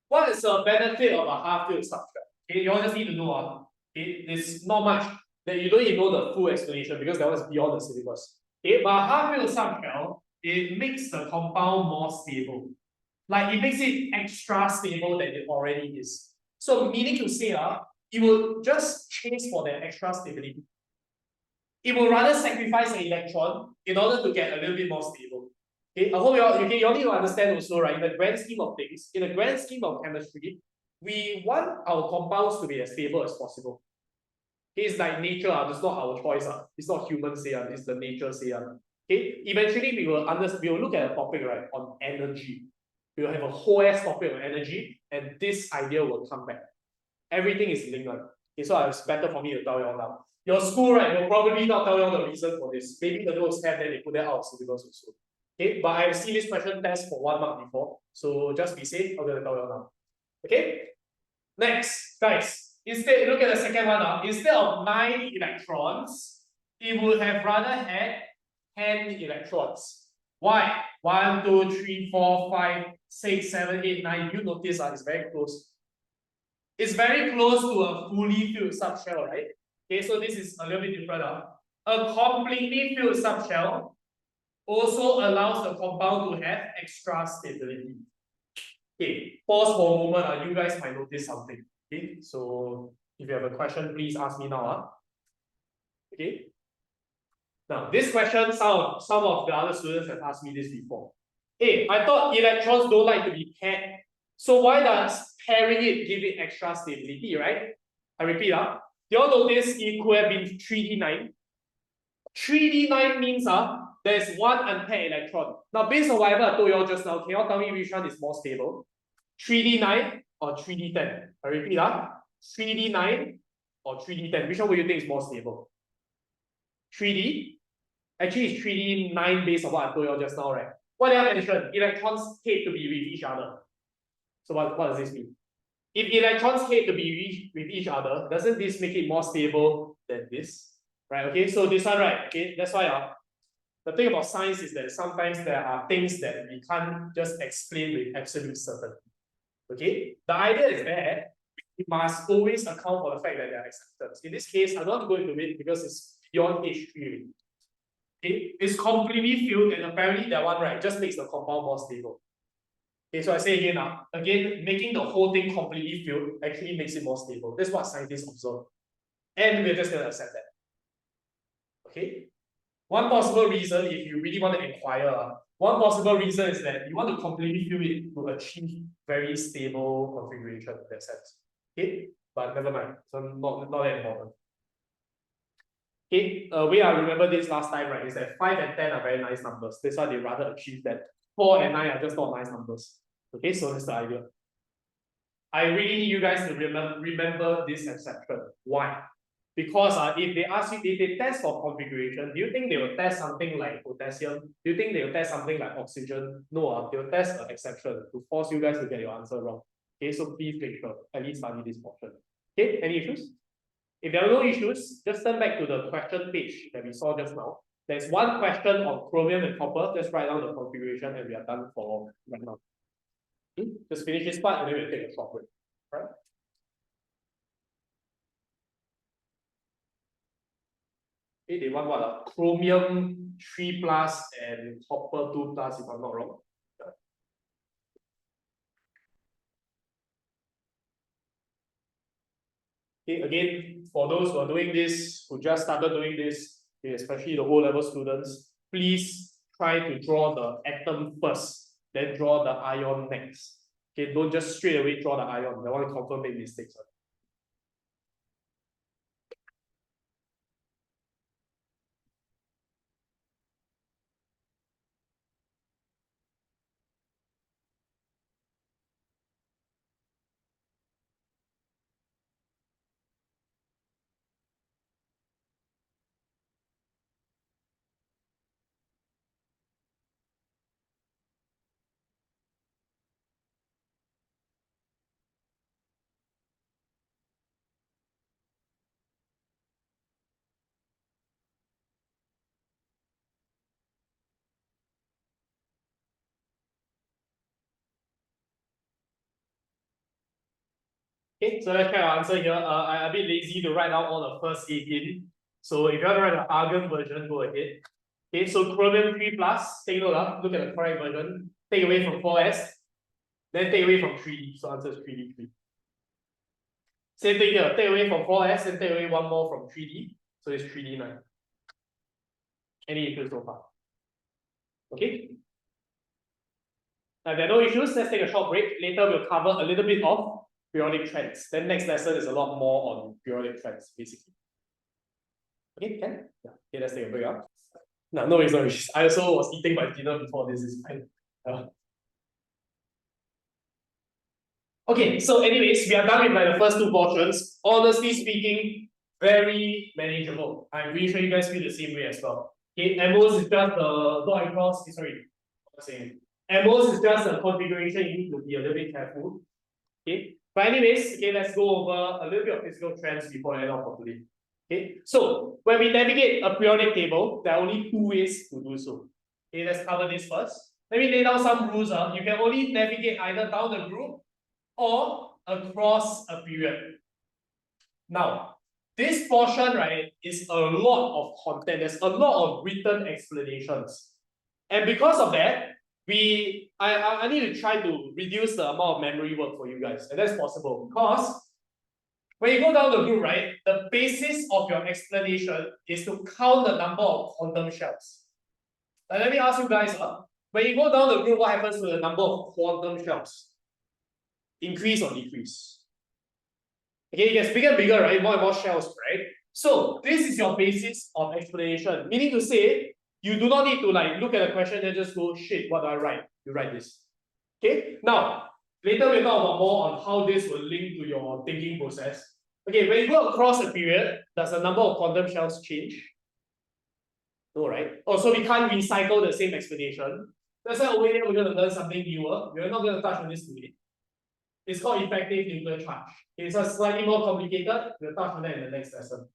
What is the benefit of a half-filled subshell? Okay, you all just need to know. It's not much that you don't even know the full explanation because that was beyond the syllabus. Okay, but a half-filled subshell, it makes the compound more stable. Like it makes it extra stable than it already is. So meaning to say, it will just chase for that extra stability. It will rather sacrifice an electron in order to get a little bit more stable. Okay, I hope you all need to understand also, right? In the grand scheme of things, in the grand scheme of chemistry, we want our compounds to be as stable as possible. Okay, it's like nature, it's not our choice. It's not humans say, it's the nature say. Okay, eventually we will look at a topic, right, on energy. We will have a whole ass topic on energy, and this idea will come back. Everything is linked. Okay, so it's better for me to tell you all now. Your school, right, will probably not tell you all the reason for this. Maybe the notes have, then they put that out of syllabus also. Okay, but I've seen this question test for 1 mark before, so just be safe. I'm gonna tell you all now. Okay, next, guys. Instead, look at the second one now. Instead of 9 electrons, it would have rather had 10 electrons. Why? 1, 2, 3, 4, 5, 6, 7, 8, 9. You notice it's very close. It's very close to a fully filled subshell, right? Okay, so this is a little bit different. A completely filled subshell also allows the compound to have extra stability. Okay, pause for a moment. You guys might notice something. Okay, so if you have a question, please ask me now. Okay. Now, this question, some of the other students have asked me this before. Hey, I thought electrons don't like to be paired. So why does pairing it give it extra stability, right? I repeat, you all notice it could have been 3d9. 3d9 means there's one unpaired electron. Now, based on whatever I told you all just now, can you all tell me which one is more stable? 3d9 or 3d10? I repeat, 3d9 or 3d10? Which one would you think is more stable? 3d? Actually, it's 3d9 based on what I told you all just now, right? What did I mention? Electrons hate to be with each other. So what does this mean? If electrons hate to be with each other, doesn't this make it more stable than this? Right, okay, so this one, right, okay, that's why the thing about science is that sometimes there are things that we can't just explain with absolute certainty. Okay, the idea is that we must always account for the fact that there are exceptions. In this case, I don't want to go into it because it's beyond H3. Okay, it's completely filled, and apparently that one, right, just makes the compound more stable. Okay, so I say again now, making the whole thing completely filled actually makes it more stable. That's what scientists observe. And we're just gonna accept that. Okay. One possible reason, if you really want to inquire, one possible reason is that you want to completely fill it to achieve very stable configuration in that sense. Okay, but never mind. So not that important. Okay, way I remember this last time, right, is that 5 and 10 are very nice numbers. That's why they rather achieve that. 4 and 9 are just not nice numbers. Okay, so that's the idea. I really need you guys to remember this exception. Why? Because if they ask you, if they test for configuration, do you think they will test something like potassium? Do you think they will test something like oxygen? No, they will test an exception to force you guys to get your answer wrong. Okay, so please make sure, at least study this portion. Okay, any issues? If there are no issues, just turn back to the question page that we saw just now. There's one question on chromium and copper. Just write down the configuration and we are done for right now. Okay? Just finish this part and then we'll take a short break. All right? Okay, they want what? Chromium 3 plus and copper 2 plus, if I'm not wrong. Okay, again, for those who are doing this, who just started doing this, okay, especially the O-level students, please try to draw the atom first, then draw the ion next. Okay, don't just straight away draw the ion. That one confirm make mistakes. Okay, so let's try to answer here. I'm a bit lazy to write down all the first 18. So if you want to write the argon version, go ahead. Okay, so chromium 3 plus, take note, look at the correct version. Take away from 4s, then take away from 3d. So answer is 3d3. Same thing here, take away from 4s and take away one more from 3d. So it's 3d9. Any issues so far? Okay. Now, if there are no issues, let's take a short break. Later, we'll cover a little bit of periodic trends. Then next lesson is a lot more on periodic trends, basically. Okay, can? Yeah. Okay, let's take a break. No worries. I also was eating my dinner before this is fine. Okay, so anyways, we are done with like the first two portions. Honestly speaking, very manageable. I'm pretty sure you guys feel the same way as well. Okay, at most is just the dot across, sorry, what's saying? At most is just a configuration, you need to be a little bit careful. Okay, but anyways, okay, let's go over a little bit of physical trends before I end off for today. Okay, so when we navigate a periodic table, there are only two ways to do so. Okay, let's cover this first. Let me lay down some rules. You can only navigate either down the group or across a period. Now, this portion, right, is a lot of content. There's a lot of written explanations. And because of that, I need to try to reduce the amount of memory work for you guys. And that's possible because when you go down the group, right, the basis of your explanation is to count the number of quantum shells. Now, let me ask you guys, when you go down the group, what happens to the number of quantum shells? Increase or decrease? Okay, it gets bigger and bigger, right? More and more shells, right? So this is your basis of explanation. Meaning to say, you do not need to like look at the question and just go, shit, what do I write? You write this. Okay, now later we'll talk about more on how this will link to your thinking process. Okay, when you go across a period, does the number of quantum shells change? No, right? Oh, so we can't recycle the same explanation. That's why over here we're going to learn something newer. We're not going to touch on this today. It's called effective nuclear charge. It's a slightly more complicated. We'll touch on that in the next lesson.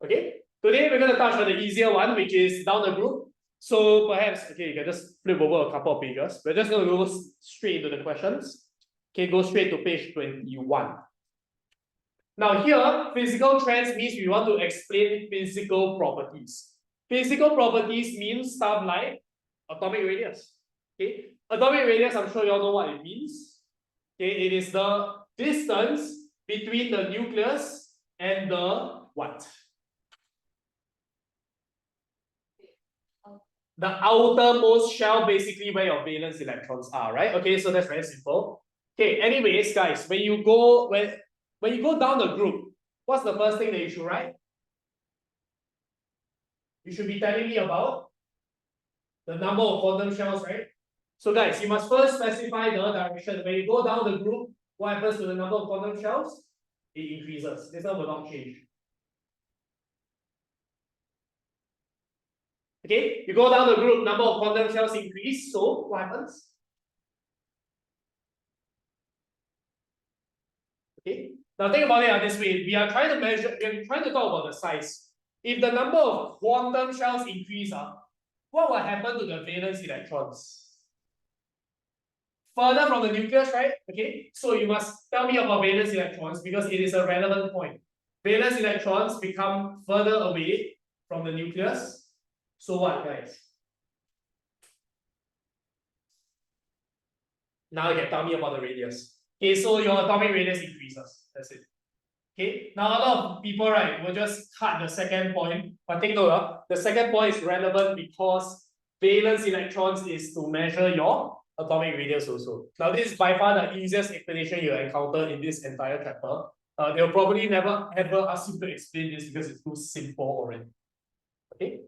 Okay, today we're going to touch on the easier one, which is down the group. So perhaps, okay, you can just flip over a couple of pages. We're just going to go straight into the questions. Okay, go straight to page 21. Now here, physical trends means we want to explain physical properties. Physical properties means stuff like atomic radius. Okay, atomic radius, I'm sure you all know what it means. Okay, it is the distance between the nucleus and the what? The outermost shell, basically where your valence electrons are, right? Okay, so that's very simple. Okay, anyways, guys, when you go down the group, what's the first thing that you should write? You should be telling me about the number of quantum shells, right? So guys, you must first specify the direction. When you go down the group, what happens to the number of quantum shells? It increases. This one will not change. Okay, you go down the group, number of quantum shells increase, so what happens? Okay, now think about it this way. We are trying to measure, we are trying to talk about the size. If the number of quantum shells increase, what will happen to the valence electrons? Further from the nucleus, right? Okay, so you must tell me about valence electrons because it is a relevant point. Valence electrons become further away from the nucleus. So what, guys? Now you can tell me about the radius. Okay, so your atomic radius increases. That's it. Okay, now a lot of people, right, will just cut the second point. But take note, the second point is relevant because valence electrons is to measure your atomic radius also. Now, this is by far the easiest explanation you'll encounter in this entire chapter. They'll probably never ever ask you to explain this because it's too simple already. Okay.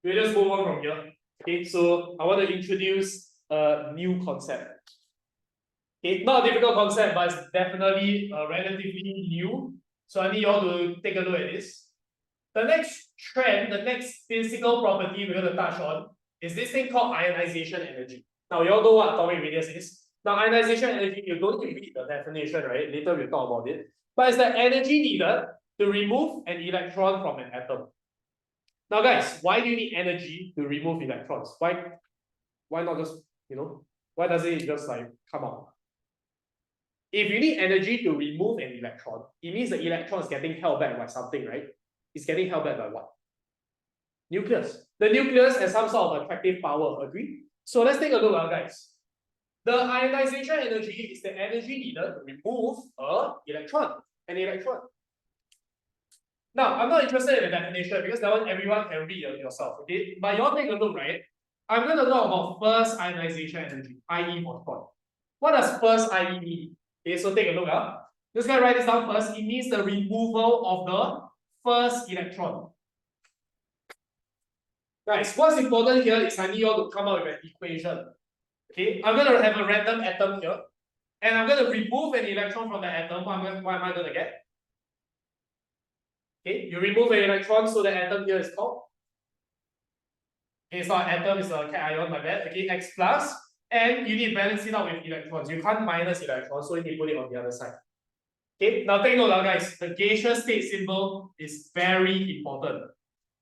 We'll just move on from here. Okay, so I want to introduce a new concept. Okay, not a difficult concept, but it's definitely relatively new. So I need you all to take a look at this. The next trend, the next physical property we're going to touch on is this thing called ionization energy. Now, you all know what atomic radius is. Now, ionization energy, you don't need to read the definition, right? Later we'll talk about it. But it's the energy needed to remove an electron from an atom. Now, guys, why do you need energy to remove electrons? Why not just, why doesn't it just like come out? If you need energy to remove an electron, it means the electron is getting held back by something, right? It's getting held back by what? Nucleus. The nucleus has some sort of attractive power, agree? So let's take a look, guys. The ionization energy is the energy needed to remove an electron. Now, I'm not interested in the definition because that one everyone can read it yourself, okay? But you all take a look, right? I'm going to talk about first ionization energy, IE for short. What does first IE mean? Okay, so take a look. Just gonna write this down first. It means the removal of the first electron. Guys, what's important here is I need you all to come up with an equation. Okay, I'm gonna have a random atom here, and I'm gonna remove an electron from the atom. What am I gonna get? Okay, you remove an electron, so the atom here is called. Okay, it's not an atom, it's a cation, my bad. Okay, X plus, and you need to balance it out with electrons. You can't minus electrons, so you need to put it on the other side. Okay, now take note, guys. The gaseous state symbol is very important.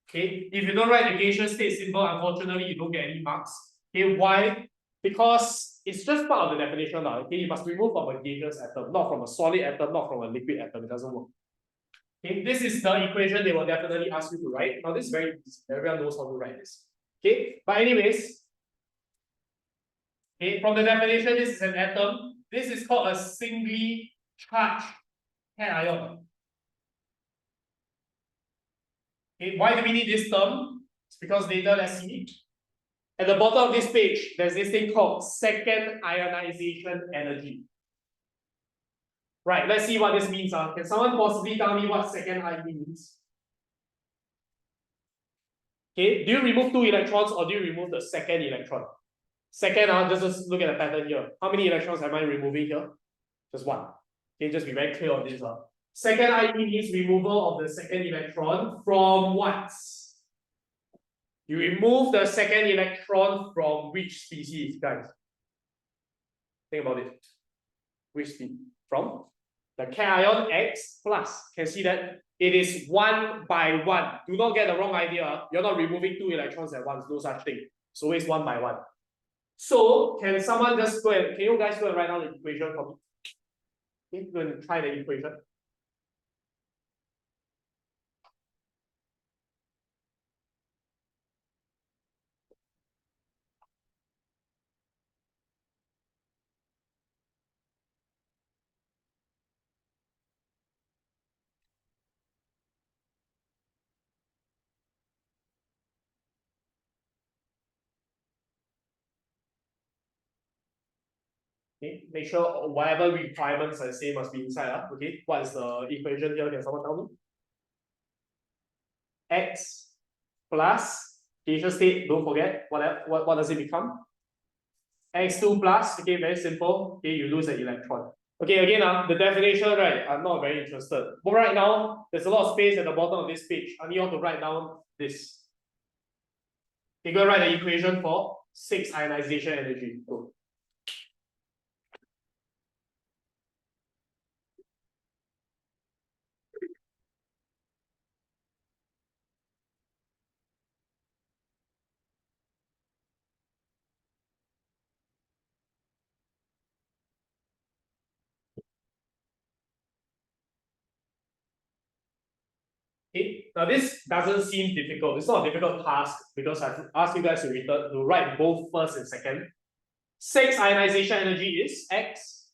Okay, if you don't write the gaseous state symbol, unfortunately, you don't get any marks. Okay, why? Because it's just part of the definition now. Okay, you must remove from a gaseous atom, not from a solid atom, not from a liquid atom. It doesn't work. Okay, this is the equation they will definitely ask you to write. Now, this is very easy. Everyone knows how to write this. Okay, but anyways, okay, from the definition, this is an atom. This is called a singly charged cation. Okay, why do we need this term? It's because later, let's see. At the bottom of this page, there's this thing called second ionization energy. Right, let's see what this means. Can someone possibly tell me what second I means? Okay, do you remove 2 electrons or do you remove the second electron? Second, just look at the pattern here. How many electrons am I removing here? Just 1. Okay, just be very clear on this. Second IE means removal of the second electron from what? You remove the second electron from which species, guys? Think about it. Which species? From the cation X plus. Can see that it is 1 by 1. Do not get the wrong idea. You're not removing 2 electrons at once. No such thing. It's always 1 by 1. So can someone just go and, can you guys go and write down the equation for me? Okay, go and try the equation. Okay, make sure whatever requirements I say must be inside. Okay, what is the equation here? Can someone tell me? X plus gaseous state, don't forget, what does it become? X2 plus, okay, very simple. Okay, you lose an electron. Okay, again, the definition, right? I'm not very interested. But right now, there's a lot of space at the bottom of this page. I need you to write down this. Okay, go write the equation for 6 ionization energy. Go. Okay, now this doesn't seem difficult. It's not a difficult task because I've asked you guys to write both first and second. 6 ionization energy is X.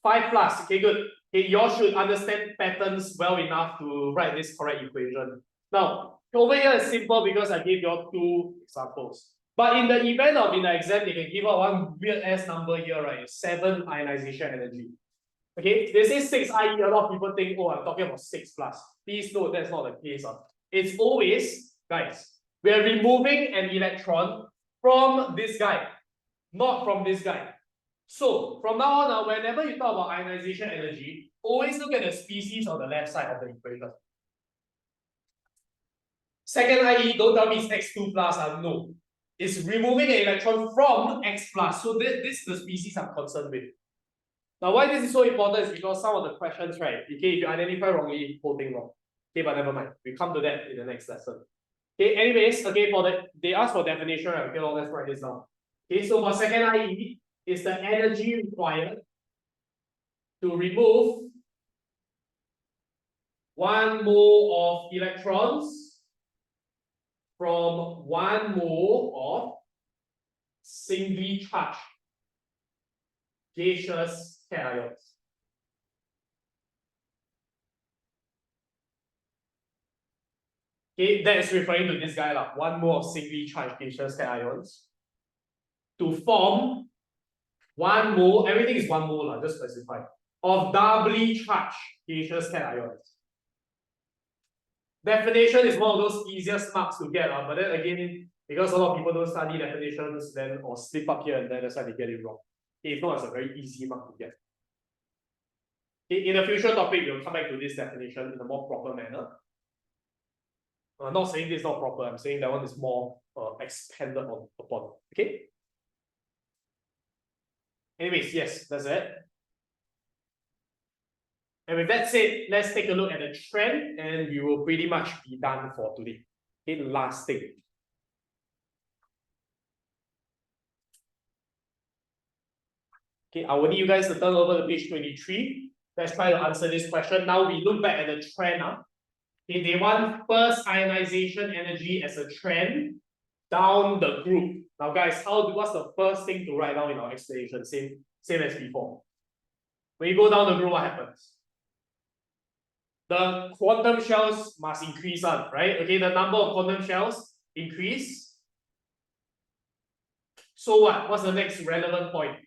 5 plus. Okay, good. Okay, you all should understand patterns well enough to write this correct equation. Now, over here is simple because I gave you all 2 examples. But in the event of in the exam, they can give out one weird ass number here, right? 7 ionization energy. Okay, they say 6 IE, a lot of people think, oh, I'm talking about 6 plus. Please note that's not the case. It's always, guys, we're removing an electron from this guy, not from this guy. So, from now on, whenever you talk about ionization energy, always look at the species on the left side of the equation. Second IE, don't tell me it's X2 plus, no. It's removing an electron from X plus. So this is the species I'm concerned with. Now, why this is so important is because some of the questions, right? Okay, if you identify wrongly, whole thing wrong. Okay, but never mind. We come to that in the next lesson. Okay, anyways, okay, they ask for definition, right? Okay, let's write this down. Okay, so for second IE, is the energy required to remove 1 mole of electrons from 1 mole of singly charged gaseous cations. Okay, that is referring to this guy, 1 mole of singly charged gaseous cations to form 1 mole, everything is 1 mole, just specify, of doubly charged gaseous cations. Definition is one of those easiest marks to get, but then again, because a lot of people don't study definitions, then or slip up here and there, that's why they get it wrong. If not, it's a very easy mark to get. In a future topic, we'll come back to this definition in a more proper manner. I'm not saying this is not proper, I'm saying that one is more expanded upon. Okay. Anyways, yes, that's it. And with that said, let's take a look at the trend and we will pretty much be done for today. Okay, last thing. Okay, I will need you guys to turn over to page 23. Let's try to answer this question. Now we look back at the trend. Okay, they want first ionization energy as a trend down the group. Now guys, what's the first thing to write down in our explanation? Same as before. When you go down the group, what happens? The quantum shells must increase, right? Okay, the number of quantum shells increase. So what? What's the next relevant point?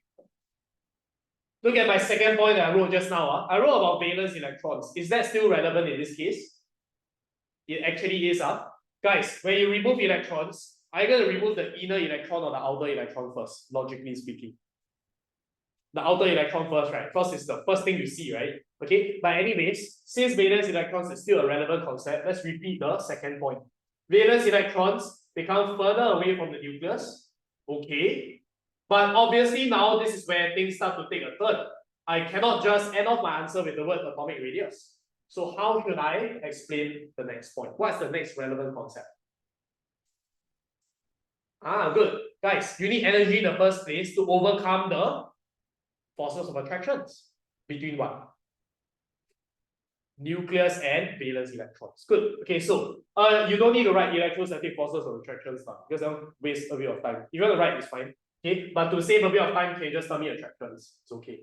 Look at my second point that I wrote just now. I wrote about valence electrons. Is that still relevant in this case? It actually is. Guys, when you remove electrons, are you going to remove the inner electron or the outer electron first, logically speaking? The outer electron first, right? First is the first thing you see, right? Okay, but anyways, since valence electrons is still a relevant concept, let's repeat the second point. Valence electrons, they come further away from the nucleus. Okay, but obviously now this is where things start to take a turn. I cannot just end off my answer with the word atomic radius. So how should I explain the next point? What's the next relevant concept? Good. Guys, you need energy in the first place to overcome the forces of attractions. Between what? Nucleus and valence electrons. Good. Okay, so you don't need to write electrostatic forces of attractions now, because that will waste a bit of time. If you want to write, it's fine. Okay, but to save a bit of time, can you just tell me attractions? It's okay.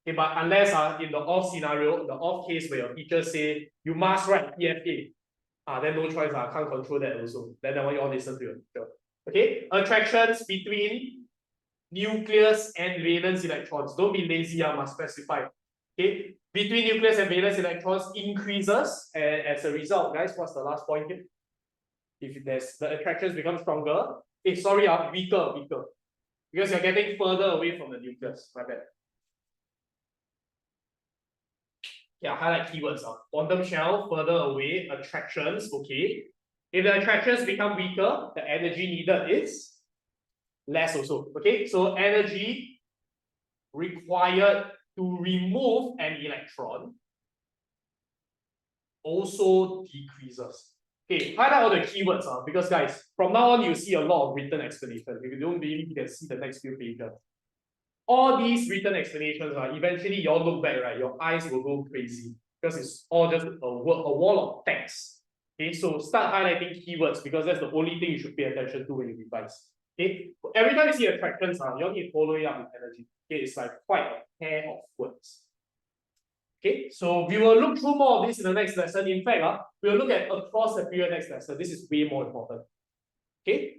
Okay, but unless in the off scenario, the off case where your teacher say you must write PFA, then no choice, I can't control that also. Then I want you all listen to your teacher. Okay, attractions between nucleus and valence electrons. Don't be lazy, I must specify. Okay, between nucleus and valence electrons increases, and as a result, guys, what's the last point here? If there's the attractions become stronger, weaker, because you're getting further away from the nucleus. My bad. Yeah, highlight keywords. Quantum shell, further away, attractions, okay. If the attractions become weaker, the energy needed is less also. Okay, so energy required to remove an electron also decreases. Okay, highlight all the keywords, because guys, from now on you see a lot of written explanation. If you don't believe me, you can see the next few pages. All these written explanations, eventually you all look back, right? Your eyes will go crazy because it's all just a wall of text. Okay, so start highlighting keywords because that's the only thing you should pay attention to when you revise. Okay, every time you see attractions, you all need to follow it up with energy. Okay, it's like quite a pair of words. Okay, so we will look through more of this in the next lesson. In fact, we will look at across the period next lesson. This is way more important. Okay,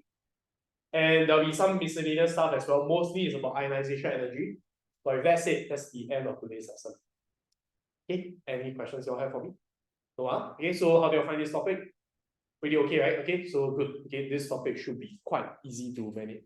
and there'll be some miscellaneous stuff as well. Mostly it's about ionization energy. But with that said, that's the end of today's lesson. Okay, any questions you all have for me? No, okay, so how do you find this topic? Pretty okay, right? Okay, so good. Okay, this topic should be quite easy to manage.